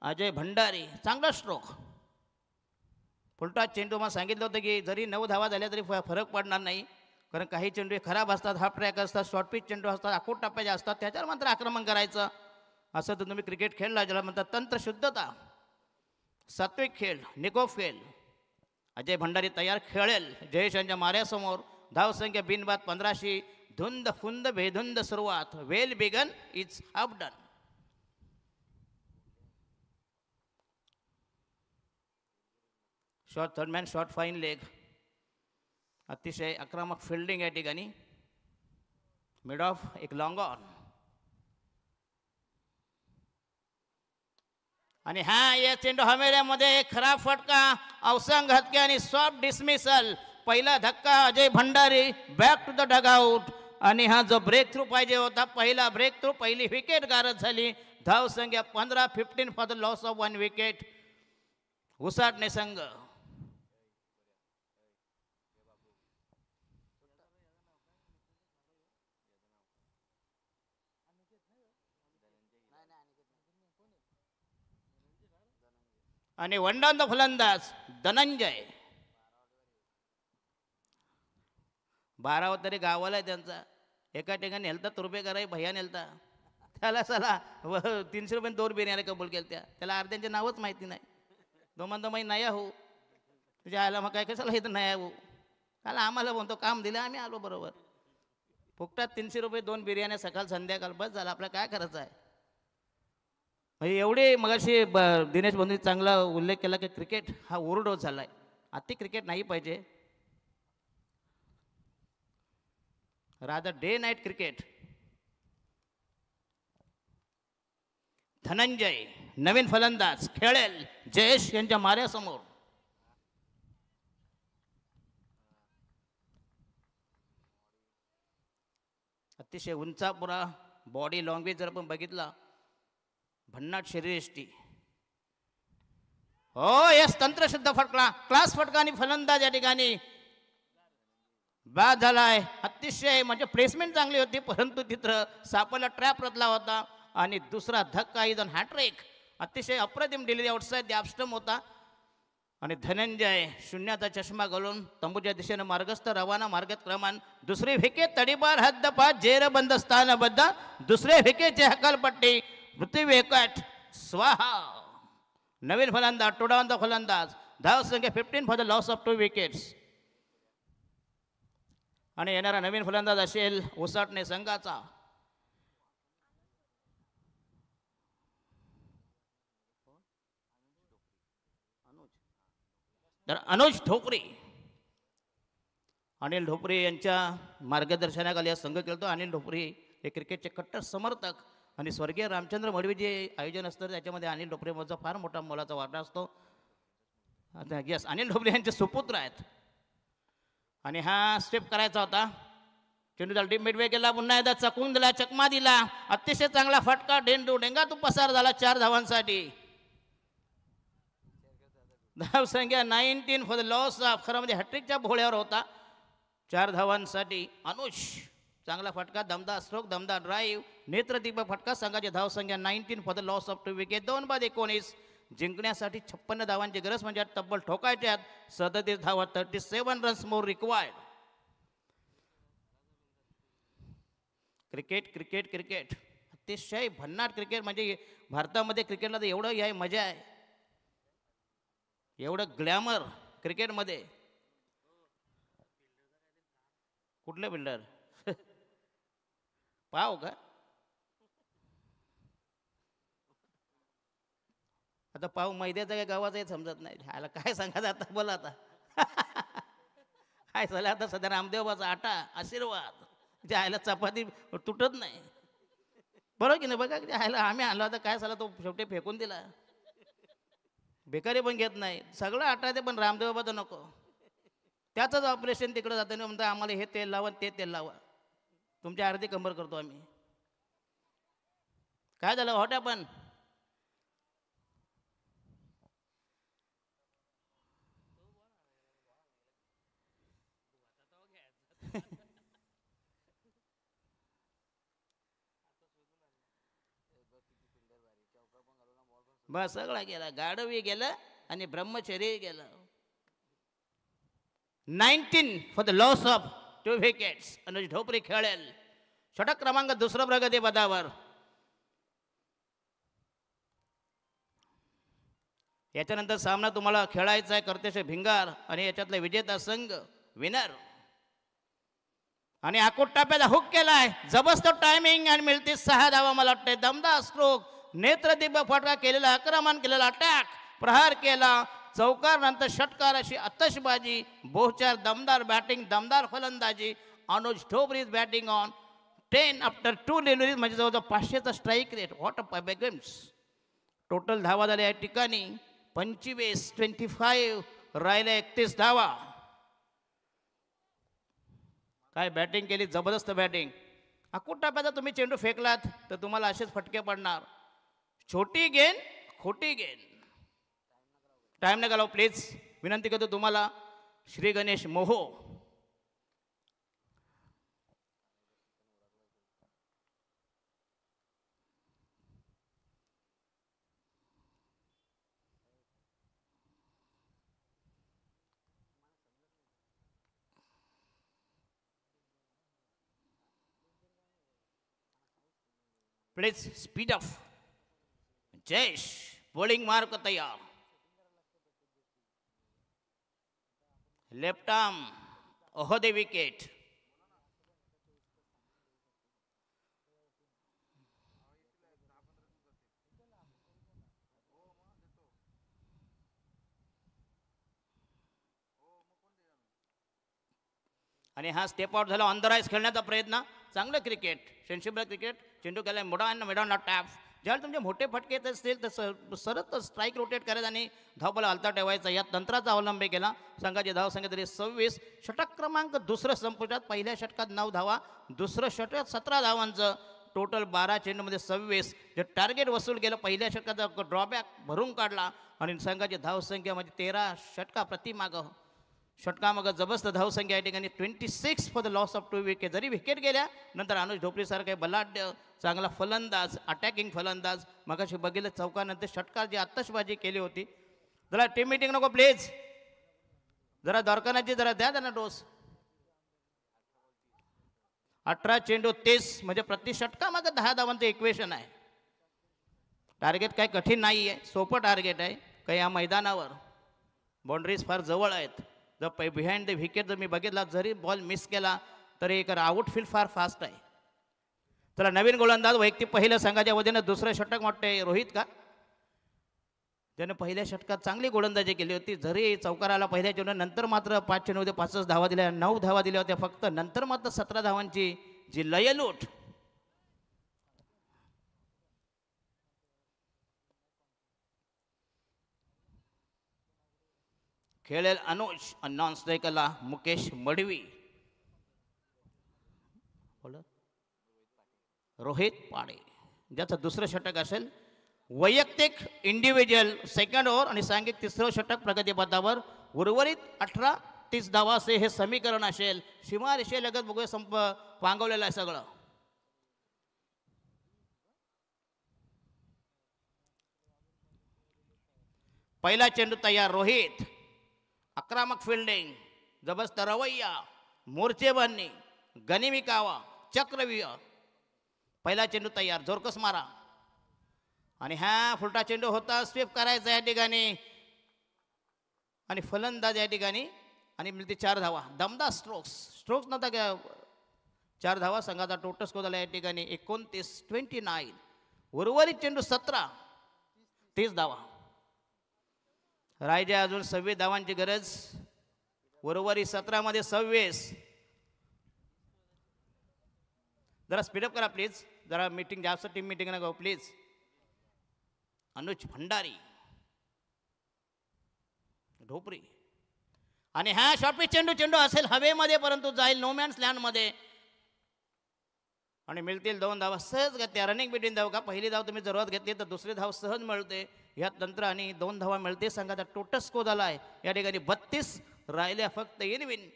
अजय भंडारी. चांगला स्ट्रोक. फुलटा चेंडू मला सांगितलं होतं की जरी 9 धावा झाल्या तरी फरक पडणार नाही. कारण काही चेंडू खराब असतात. हाफ ट्रॅक असतात. शॉर्ट पिच चेंडू असतात. आखूट टप्प्याचे असतात. त्याच्यावर मात्र आक्रमण करायचं. असं तर तुम्ही क्रिकेट खेळला ज्याला म्हणतात तंत्रशुद्धता. सात्विक खेळ. निकोप खेळ. अजय भंडारी तयार. खेळेल. जयेश यांच्या माऱ्यासमोर. धावसंख्या बिनबाद 15शी. धुंद फुंद बेधुंद सुरुवात. Well begun is half done. Short third man. Short fine leg. अतिशय आक्रमक फिल्डिंग या ठिकाणी. मिड ऑफ एक लॉंग ऑन. आणि हा या चेंडू हमेऱ्यामध्ये खराब फटका. अवसंग हतके आणि सॉफ्ट डिसमिसल. पहिला धक्का Ajay Bhandari. Back to the dugout. आणि हा जो ब्रेक थ्रू पाहिजे होता पहिला ब्रेक थ्रू. पहिली विकेट गारद झाली. धावसंख्या 15 for the loss of 1 wicket. उसाटणे संघ. आणि वंडांचा फलंदाज धनंजय. 12 तरी गावाला आहे त्यांचा. एका ठिकाणी नेलता तुरबे कराय भैया नेलता. त्याला चला 300 रुपये 2 बिर्याणी कबूल केल्या. त्याला अर्ध्यांचे नावच माहिती नाही. दोन माही नाही हो तुझ्या आयला मग काय कशाला इथं नाही हो. त्याला आम्हाला म्हणतो काम दिलं आम्ही आलो बरोबर. फुकटात 300 रुपये 2 बिर्याण्या सकाळ संध्याकाळ. बस झालं. आपल्याला काय करायचं आहे. म्हणजे एवढे मगाशी दिनेश बंधूंनी चांगला उल्लेख केला की क्रिकेट हा ओव्हरडोस झाला आहे. अति क्रिकेट नाही पाहिजे. Rather day night cricket. Dhananjay नवीन फलंदाज खेळेल. जयेश यांच्या माऱ्यासमोर. अतिशय उंचापुरा. बॉडी लँग्वेज जर आपण बघितला भन्नाट शरीरयष्टी. हो यस तंत्रशुद्ध फटका. क्लास फटका. आणि फलंदाज या ठिकाणी बाद झालाय. अतिशय म्हणजे प्लेसमेंट चांगली होती परंतु तिथं सापला ट्रॅप रचला होता. आणि दुसरा धक्का इथं हॅट्रिक. अतिशय अप्रतिम डिलिव्हरी आउटसाईड द ॲपस्टम होता आणि धनंजय शून्याचा चष्मा घालून तंबूच्या दिशेनं मार्गस्थ रवाना मार्गक्रमान दुसरी विकेट तडीपार हद्दपार जेरबंद स्थानबद्ध दुसरे विकेटची हकालपट्टी पृथ्वी विकेट स्वाहा नवीन फलंदाज टोडावंत फलंदाज धाव संख्या 15 for the loss of 2 wickets आणि येणारा नवीन फलंदाज असेल उसाटणे संघाचा तर अनुज ढोपरे. अनिल ढोपरे यांच्या मार्गदर्शनाखाली हा संघ खेळतो. अनिल ढोपरे हे क्रिकेटचे कट्टर समर्थक आणि स्वर्गीय रामचंद्र मडवी जे आयोजन असतं त्याच्यामध्ये अनिल ढोपरेचा फार मोठा मोलाचा वाटा असतो. आता यस अनिल ढोपरे यांचे सुपुत्र आहेत आणि हा स्टेप करायचा होता. चेंडू त्याला डीप मिडवे केला पुन्हा एकदा चकवून दिला चकमा दिला अतिशय चांगला फटका डेंगा तो पसार झाला 4 धावांसाठी. धाव संख्या 19 फॉर द लॉस ऑफ खरं म्हणजे हॅट्रिकच्या भोळ्यावर होता 4 धावांसाठी. अनुज चांगला फटका दमदार स्ट्रोक दमदार ड्राईव्ह नेत्रदीपक फटका संघाची धाव संख्या 19 for the loss of 2 wicket. 2/19 जिंकण्यासाठी 56 धावांची गरज म्हणजे तब्बल ठोकायच्यात 37 धावा 37 runs more required. Cricket cricket cricket अतिशय भन्नाट क्रिकेट म्हणजे भारतामध्ये क्रिकेटला तर एवढं आहे मजा आहे एवढं ग्लॅमर क्रिकेटमध्ये. कुठले बिल्डर पाव का आता पाव मैद्याचा काय गावाचाही समजत नाही. ह्याला काय सांगायचं आता बोला आता काय झालं आता सध्या रामदेवाचा आटा आशीर्वाद ह्याला चपाती तुटत नाही बरोबर की नाही. बघा ह्याला आम्ही आणला होता काय झाला तो शेवटी फेकून दिला. बेकारी पण घेत नाही सगळं आटा ते पण रामदेवाचं नको. त्याचंच ऑपरेशन तिकडे जातं नाही म्हणता आम्हाला हे तेल लावा ते तेल लावा तुमची अर्धी कंबर करतो आम्ही. काय झालं हॉट पण बस सगळा गेला गाढवही गेलं आणि ब्रह्मचर्यही गेलं. 19 for the loss of 2 wickets. Anuj Dhopare खेळेल षटक क्रमांक 2 प्रगती पदावर. याच्यानंतर सामना तुम्हाला खेळायचा आहे कर्तेश भिंगार आणि याच्यातला विजेता संघ विनर. आणि आकुट टाप्याचा हुक केलाय जबरदस्त टायमिंग आणि मिळते 6 धावा. मला वाटते दमदार स्ट्रोक नेत्रदीपक फटका केलेला आक्रमण केलेला अटॅक प्रहार केला चौकार नंतर षटकार अशी आतषबाजी बोहचार दमदार बॅटिंग दमदार फलंदाजी. Anuj Dhopare is batting on 10 after 2 deliveries म्हणजे जवळजवळ 500चा strike rate. What a games. Total धावा झाल्या या ठिकाणी 25 25 राहिले 31 धावा. काय बॅटिंग केली जबरदस्त बॅटिंग. आकुट टाप्याचा तुम्ही चेंडू फेकलात तर तुम्हाला असेच फटके पडणार. छोटी गेंद खोटी गेंद. टाइम न घालव प्लीज विनंती करतो तुम्हाला. Shri Ganesh Moho please speed off. Jayesh bowling mark तयार. Left arm over the wicket. आणि हा स्टेप आउट झाला ऑन द राईस खेळण्याचा प्रयत्न. चांगलं क्रिकेट सेन्सिबल क्रिकेट. चेंडू केलाय मिडॉन टॅप. ज्यावेळेला तुमचे मोठे फटके येत असतील तर सरळ स्ट्राईक रोटेट करायचं आणि धावबला हलता ठेवायचा. या तंत्राचा अवलंब केला. संघाची धाव संख्या तरी 26. षटक क्रमांक 2 संपुष्टात. पहिल्या षटकात 9 धावा दुसरं षटकात 17 धावांचं टोटल 12 चेंडूमध्ये 26. जे टार्गेट वसूल केलं पहिल्या षटकाचा ड्रॉबॅक भरून काढला आणि संघाची धाव संख्या म्हणजे 13 षटका प्रतिमागं षटका मग जबरदस्त धावसंख्या या ठिकाणी 26 for the loss of 2 wicket. जरी विकेट गेल्या नंतर अनुज ढोपरेसारखे बलाढ्य चांगला फलंदाज, अटॅकिंग फलंदाज मगाशी बघितलं चौकानंतर षटकार जी आत्ताशबाजी केली होती. जरा टीम मीटिंग नको प्लीज, जरा दॉर्कनाची जरा द्या त्यांना डोस. 18 चेंडू 30 म्हणजे प्रति षटका मागे 10 धावांचं इक्वेशन आहे. टार्गेट काही कठीण नाही आहे, सोपं टार्गेट आहे. काही या मैदानावर बाउंड्रीज फार जवळ आहेत. जर बिहाइंड द विकेट जर मी बघितला, जरी बॉल मिस केला तरी एक आउटफील्ड फार फास्ट आहे. चला नवीन गोलंदाज वैयक्तिक पहिल्या संघाच्या वतीनं दुसरं षटक वाटतंय रोहित का, त्यानं पहिल्या षटकात चांगली गोलंदाजी केली होती. जरी चौकार आला पहिल्या चेंडू, नंतर मात्र 5 चेंडूमध्ये 5 धावा दिल्या, 9 धावा दिल्या होत्या फक्त. नंतर मात्र 17 धावांची जी लयलूट. खेळेल अनुज, नॉन स्ट्रायकरला मुकेश मडवी, रोहित पाडे ज्याचं दुसरं षटक असेल. वैयक्तिक इंडिव्हिज्युअल सेकंड ओव्हर आणि सांघिक तिसरं षटक प्रगतीपथावर. उर्वरित 18-30 धावा असे हे समीकरण असेल. सीमारेषेलगत बघूया संप पांगवलेलं आहे सगळं. पहिला चेंडू तयार. रोहित आक्रमक फिल्डिंग, जबरदस्त रवैया, मोर्चेबांधणी, गनिमी कावा, चक्रव्यूह. पहिला चेंडू तयार, जोरकस मारा. आणि हा फुलटा चेंडू होता, स्वीप करायचा या ठिकाणी आणि फलंदाज या ठिकाणी आणि मिळते 4 धावा. दमदार स्ट्रोक्स नव्हता का. 4 धावा संघाचा टोटल स्कोर झाला या ठिकाणी 29-29. उर्वरित चेंडू 17-30 धावा. रायजे अजून 26 धावांची गरज. उर्वरित 17 मध्ये 26. जरा स्पीडअप करा प्लीज, जरा मीटिंग जास्त टीम मीटिंग नका प्लीज. अनुज भंडारी, ढोपरी आणि हा शॉर्ट चेंडू असेल हवेमध्ये परंतु जाईल नो मॅन्स लँडमध्ये आणि मिळतील 2 धावा सहज गत्या. रनिंग बिटवीन धाव का. पहिली धाव तुम्ही जरूरत घेतली तर दुसरी धाव सहज मिळते. यात नंतर आणि 2 धावा मिळते. संघाचा टोटल स्कोर झाला आहे या ठिकाणी 32. राहिल्या फक्त इनविन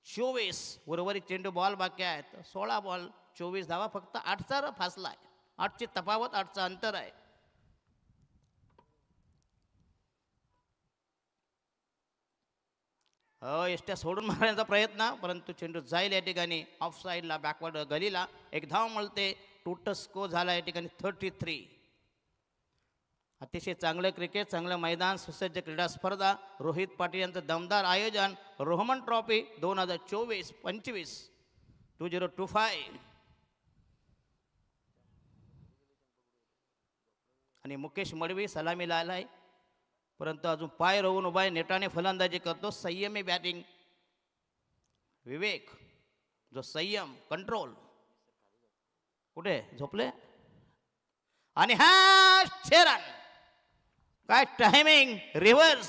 24. उर्वरित चेंडू बॉल बाकी आहेत. 16 बॉल 24 धावा. फक्त 8चा फासला आहे. 8ची तफावत, 8चं अंतर आहे. एसट्या सोडून मारण्याचा प्रयत्न परंतु चेंडू जाईल या ठिकाणी ऑफ साईडला, बॅकवर्ड गलीला. 1 धाव मिळते. टोटल स्कोर झाला या ठिकाणी 33. अतिशय चांगलं क्रिकेट, चांगलं मैदान, सुसज्ज क्रीडा स्पर्धा. रोहित पाटील यांचं दमदार आयोजन. रोहमन ट्रॉफी 2024-25 2025 आणि मुकेश मडवी सलामीला आलाय परंतु अजून पाय रोवून उभा आहे. नेटाने फलंदाजी करतो. संयमी बॅटिंग. विवेक जो संयम, कंट्रोल. कुठे झोपले आणि हा शेरन काय टायमिंग, रिव्हर्स.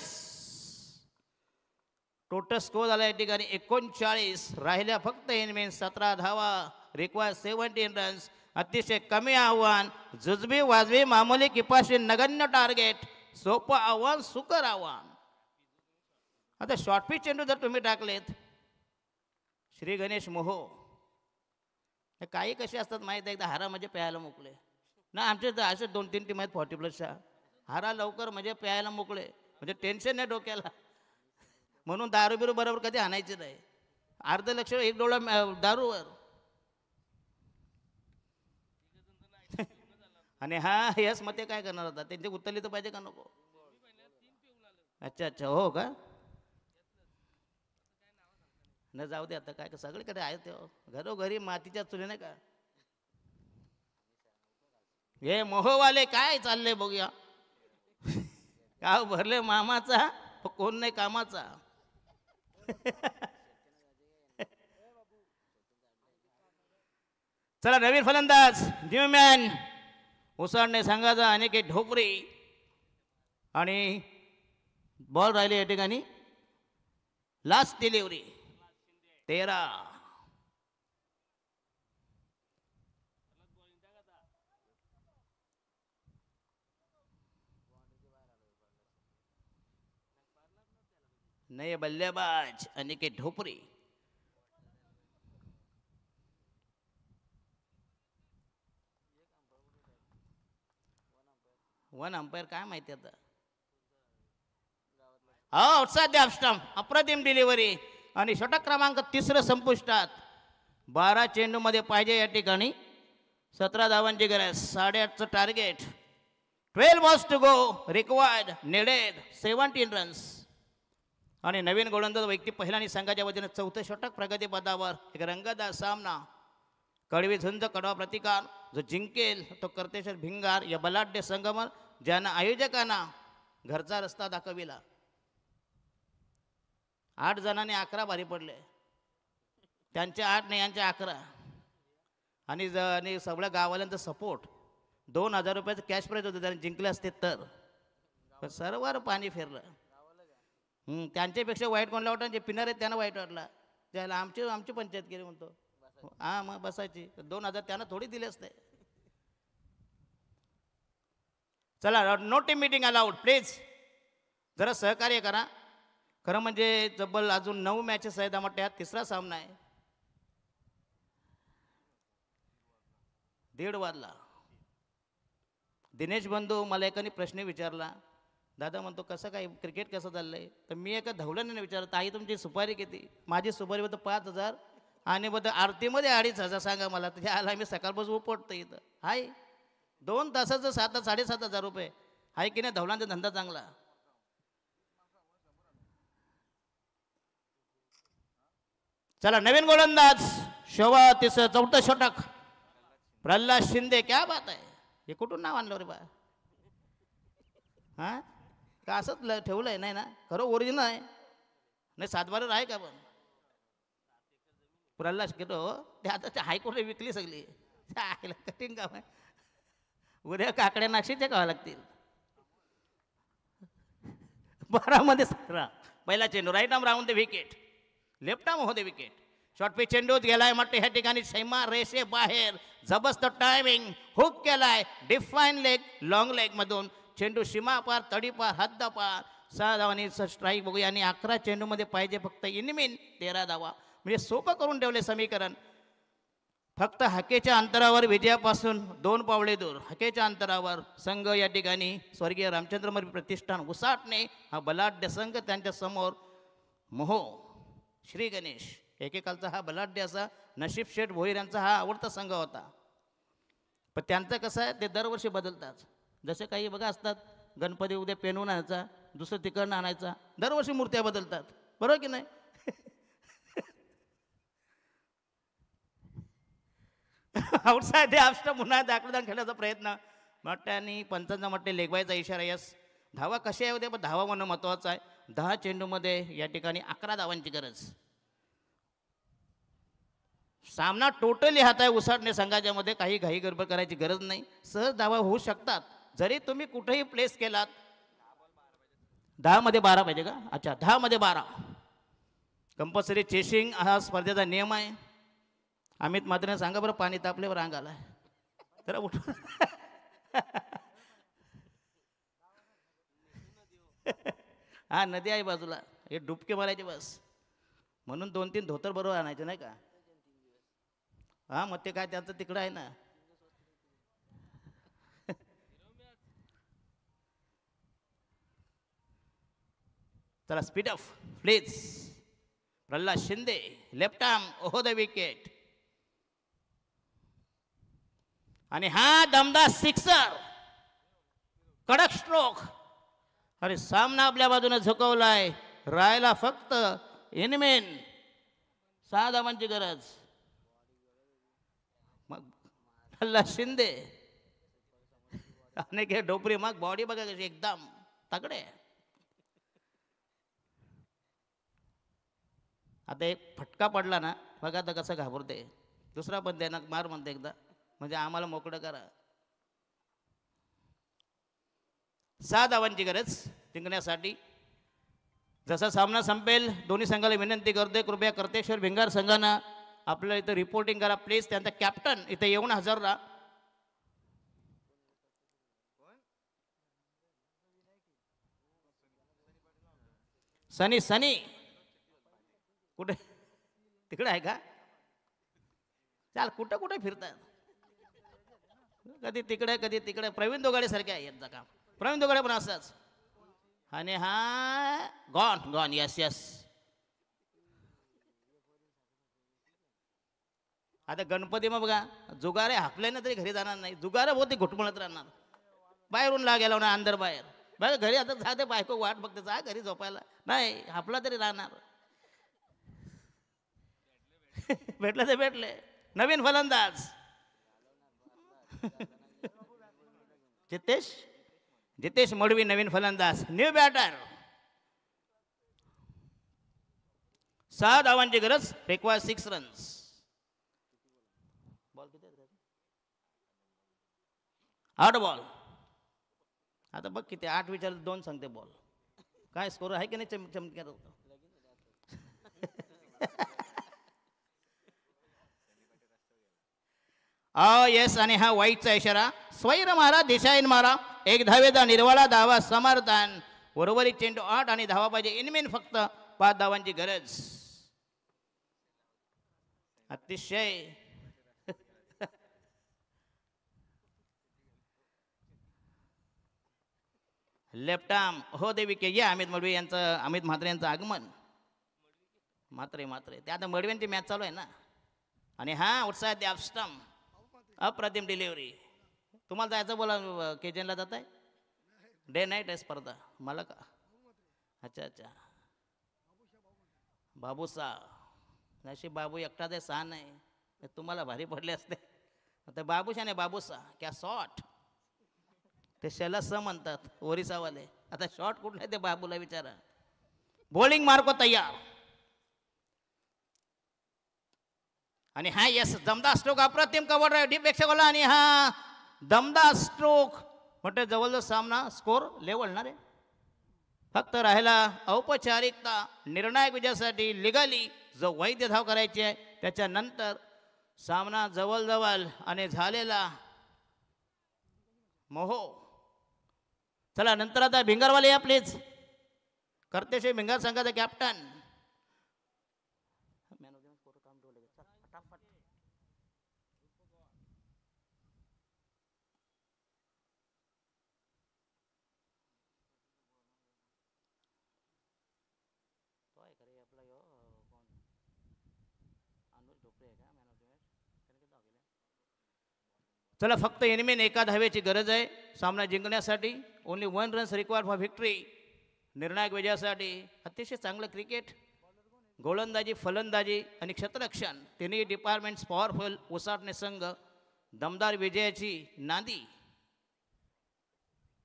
टोटल स्कोर झाला या ठिकाणी 39. राहिल्या फक्त इनमेन 17 धावा. Require 17 runs. अतिशय कमी आव्हान, जुजबी वाजवी मामूली किपाशी नगण्य टार्गेट. सोपं आव्हान, सुकर आव्हान. आता शॉर्टपिच चेंडू जर तुम्ही टाकलेत, श्री गणेश मोहो हे काही कसे असतात माहीत आहे. एकदा हारा म्हणजे प्यायला मोकळे ना. आमचे तर असे 2-3 टीम आहेत 40+च्या. हारा लवकर म्हणजे प्यायला मोकळे, म्हणजे टेन्शन नाही डोक्याला. म्हणून दारू बिरू बरोबर कधी आणायचे नाही. अर्ध लक्ष 1 डोळा दारूवर. आणि हा यस मते काय करणार होता. त्यांचे उतरली तर पाहिजे का नको. अच्छा हो का. न जाऊ दे आता काय सगळीकडे आहे ते घरोघरी मातीच्या चुली नाही का. हे मोहवाले काय चाललंय बघूया. गाव भरले मामाचा कोण नाही कामाचा. चला नवीन फलंदाज न्यूमॅन उसळणे संघाचा अनेक ढोपरी आणि बॉल राहिले या ठिकाणी. Last delivery 13. नये बल्लेबाज अनिकेत ढोपरे. वन अंपायर काय माहिती आता. आउटसाइड द स्टंप, अप्रतिम डिलिव्हरी आणि षटक क्रमांक 3 संपुष्टात. 12 चेंडू मध्ये पाहिजे या ठिकाणी 17 धावांची गरज. 8.5चं target. 12 balls to go, required, needed 17 runs. आणि नवीन गोलंदाज व्यक्ती पहिला आणि संघाच्या वतीने 4थं षटक प्रगतीपथावर. एक रंगतदार सामना. कडवी झुंज कडवा प्रतिकार. जो जिंकेल तो कर्तेश्वर भिंगार या बलाढ्य संगमर ज्यांना आयोजकांना घरचा रस्ता दाखविला. 8 जणांनी 11 भारी पडले. त्यांचे 8 नाही यांचे 11 आणि सगळ्या गावाल्यांचा सपोर्ट. 2000 रुपयाचं कॅश प्राईज होतं. त्यांनी जिंकले असते तर सर्वांवर पाणी फिरलं. त्यांच्यापेक्षा वाईट कोणला वाटलं जे पिणार आहेत त्यांना वाईट वाटला. त्याला आमची पंचायत केली म्हणतो. हां मग बसायची. 2000 त्यांना थोडी दिले असते. चला no team meeting allowed please. जरा सहकार्य करा. खरं म्हणजे जब्बल अजून 9 मॅचेस आहेत आम्हाला. त्यात 3रा सामना आहे. 1:30 वाजला. दिनेश बंधू मला एकाने प्रश्न विचारला. दादा म्हणतो कसं काय क्रिकेट कसं चाललंय. तर मी एका धवल्याने विचारलं ताई तुमची सुपारी किती. माझी सुपारी होतं 5000 आणि बद्दल आरतीमध्ये 2500 सांगा मला. त्याच्या आला मी सकाळपासून उपटतो इथं. हाय 2 तासाचं 7,000-7,500 रुपये हाय की नाही. धवलांचा धंदा चांगला. चला नवीन गोलंदाज शोभा 4थं षटक प्रल्हाद शिंदे. क्या बात आहे. हे कुठून नाव आणलं रे बा. हां का असंच ठेवलंय नाही ना. खरं ओरिजिनल आहे नाही. 7/12 आहे का पण प्रल्हाद केलो ते आता हायकोर्टला विकली सगळी. कठीण काम आहे. उद्या काकड्या नाशिकच्या गावा लागतील. 12 मध्ये 17. पहिला चेंडू right arm round the wicket. Left arm होते विकेट. शॉर्ट पिच चेंडूच गेलाय म्हटलं ह्या ठिकाणी. सैमा रेषे बाहेर. जबरदस्त टायमिंग. हुक केलाय. डिफाईन लेग लॉंग लेग मधून चेंडू सीमापार तडीपार हद्दपार. 6 धावांनी स्ट्राईक बघूया. आणि 11 चेंडूमध्ये पाहिजे फक्त इनमिन 13 धावा. म्हणजे सोपं करून ठेवले समीकरण. फक्त हाकेच्या अंतरावर विजयापासून 2 पावले दूर. हाकेच्या अंतरावर संघ या ठिकाणी स्वर्गीय रामचंद्र मर्फी प्रतिष्ठान उसाटणे हा बलाढ्य संघ. त्यांच्या समोर मोहो श्री गणेश एकेकालचा हा बलाढ्य असा नशीब शेठ भोईर यांचा हा आवडता संघ होता. पण त्यांचं कसं आहे ते दरवर्षी बदलतात. जसे काही बघा असतात गणपती उद्या पेनवून आणायचा दुसरं तिकडनं आणायचा. दरवर्षी मूर्त्या बदलतात बरोबर की नाही. आउटसाईड द पुन्हा दाखवून खेळण्याचा प्रयत्न म्हटलं आणि पंचांचा म्हटले लेगबायचा इशारा. यस धावा कशा आहे होत्या पण धावा म्हणणं महत्त्वाचं आहे. 10 चेंडूमध्ये या ठिकाणी 11 धावांची गरज. सामना टोटली हात आहे उसाटणे संघाच्या मध्ये. काही घाई गडबड करायची गरज नाही. सहज धावा होऊ शकतात जरी तुम्ही कुठेही प्लेस केलात. 10 मध्ये 12 पाहिजे का. अच्छा 10 मध्ये 12 कंपल्सरी चेसिंग हा स्पर्धेचा नियम आहे. अमित मात्रेने सांगा बरं पाणी तापल्यावर अंग आलाय जरा उठून. हा नदी आहे बाजूला. हे डुबके मारायचे बस. म्हणून 2-3 धोतर बरोबर आणायचे नाही का. हा मग ते काय त्यांचं तिकडं आहे ना. चला speed of please. Pralhad Shinde left arm over the wicket. आणि हा दमदार सिक्सर कडक स्ट्रोक. अरे सामना आपल्या बाजूने झुकवलाय. राहायला फक्त इनमेन 6 धावांची गरज. मग प्रल्हाद शिंदे अनेक डोपरी मग बॉडी बघा कशी एकदम तगडे. आता एक फटका पडला ना बघा आता कसं घाबरते. दुसरा पण द्या ना मार म्हणते एकदा म्हणजे आम्हाला मोकळं करा. 6 धावांची गरज जिंकण्यासाठी. जसा सामना संपेल दोन्ही संघाला विनंती करतोय कृपया कर्तेश्वर भिंगार संघानं आपल्याला इथं रिपोर्टिंग करा प्लीज. त्यांचा कॅप्टन इथं येऊन हजर राहा. सनी सनी कुठे तिकडे आहे का? चाल कुठं कुठे फिरतात, कधी तिकडे कधी तिकडे. प्रवीण दोघाडे सारखे आहे यांचं काम. प्रवीण दोघाडे पण असंच. आणि हा गॉन गॉन यस यस. आता गणपती मग बघा जुगारे हाकले ना तरी घरी जाणार नाही. जुगारे होते घुटमळत राहणार. बाहेरून लागेला ना अंदर बाहेर. बघा घरी आता जाते बायको वाट बघते जा घरी झोपायला नाही हापला तरी राहणार. भेटले ते भेटले. नवीन फलंदाज जितेश मडवी नवीन फलंदाज. New batter. 6 धावांची गरज. Require 6 runs. बॉल किती 8 बॉल. आता बघ किती 8 विचार 2 सांगते बॉल. काय स्कोर आहे की नाही चमत्कार होतो. येस. आणि हा वाईटचा इशारा. स्वैर मारा दिशाईन मारा. 1 धावेचा निर्वाळा धावा समर्थन. उर्वरित चेंडू 8 आणि धावा पाहिजे. इनमेन फक्त 5 धावांची गरज. अतिशय लेफ्ट आर्म हो देवी के या अमित मडवी यांचं अमित म्हात्रे यांचं आगमन. मात्रे ते आता मडवींची मॅच चालू आहे ना. आणि हा उत्साह द्या स्टंप. अप्रतिम डिलिव्हरी. तुम्हाला जायचं बोला केजनला जात आहे. डे नाईट आहे स्पर्धा मला का. अच्छा बाबूसा नशीब बाबू एकटाच आहे 6 नाही तुम्हाला भारी पडले असते. आता बाबूशाने बाबूसा क्या शॉट. ते शेला स म्हणतात ओरिसावाले. आता शॉट कुठला आहे ते बाबूला विचारा. बॉलिंग मार्को तयार. आणि हा यस दमदार स्ट्रोक. अप्रतिम कव्हर ड्राईव्ह डीप प्रेक्षकाला. आणि हा दमदार स्ट्रोक म्हणजे जवळजवळ सामना स्कोर लेवल ना रे. फक्त राहिला औपचारिकता. निर्णायक विजयासाठी लिगली जो वैध धाव करायची आहे त्याच्यानंतर सामना जवळजवळ आणि झालेला मोहो. चला नंतर आता भिंगारवाले या प्लीज. करतेशे भिंगार संघाचा कॅप्टन. चला फक्त एनिमेन 1 धावेची गरज आहे सामना जिंकण्यासाठी. Only 1 runs required for victory. निर्णायक विजयासाठी अतिशय चांगलं क्रिकेट. गोलंदाजी फलंदाजी आणि क्षेत्ररक्षण तिन्ही डिपार्टमेंट्स पॉवरफुल. उसाटणे संघ दमदार विजयाची नांदी.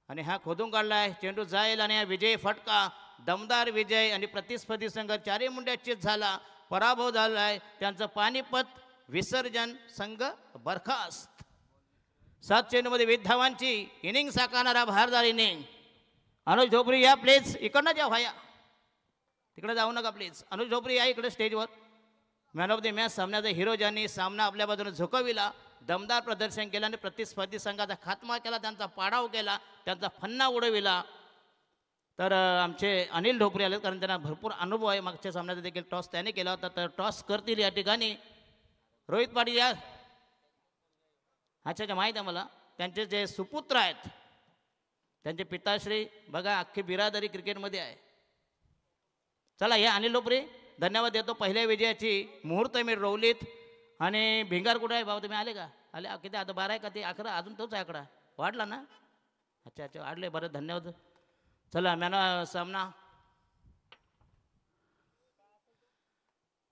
आणि हा खोदून काढला आहे चेंडू जाईल. आणि हा विजयी फटका. दमदार विजय. आणि प्रतिस्पर्धी संघ 4 मुंड्याचीच झाला. पराभव झाला आहे त्यांचं. पानिपत विसर्जन संघ बरखास्त. 7 चेंडूमध्ये 20 धावांची इनिंग साकारणारा भारदार इनिंग. अनुज ढोबरी या प्लीज. इकडनं जा व्हाया तिकडे जाऊ नका प्लीज. अनुज ढोबरी या इकडे स्टेजवर. मॅन ऑफ द मॅच सामन्याचा हिरो ज्यांनी सामना आपल्या बाजूने झुकविला. दमदार प्रदर्शन केलं आणि प्रतिस्पर्धी संघाचा खात्मा केला. त्यांचा पाडाव केला. त्यांचा फन्ना उडविला. तर आमचे अनिल ढोपरे आले कारण त्यांना भरपूर अनुभव आहे. मागच्या सामन्याचा देखील टॉस त्याने केला होता. तर टॉस करतील या ठिकाणी रोहित पाटील या. अच्छा माहीत आहे मला. त्यांचे जे सुपुत्र आहेत त्यांचे पिताश्री बघा अख्खी बिरादरी क्रिकेटमध्ये आहे. चला या अनिल ढोपरे धन्यवाद देतो. पहिल्या विजयाची मुहूर्त मी रोवलीत. आणि भिंगार कुठे आहे भाऊ तुम्ही आले का? आले किती आता 12 आहे का ते 11 अजून तोच आहे आकडा वाढला ना. अच्छा वाढले बरं धन्यवाद. चला मॅन सामना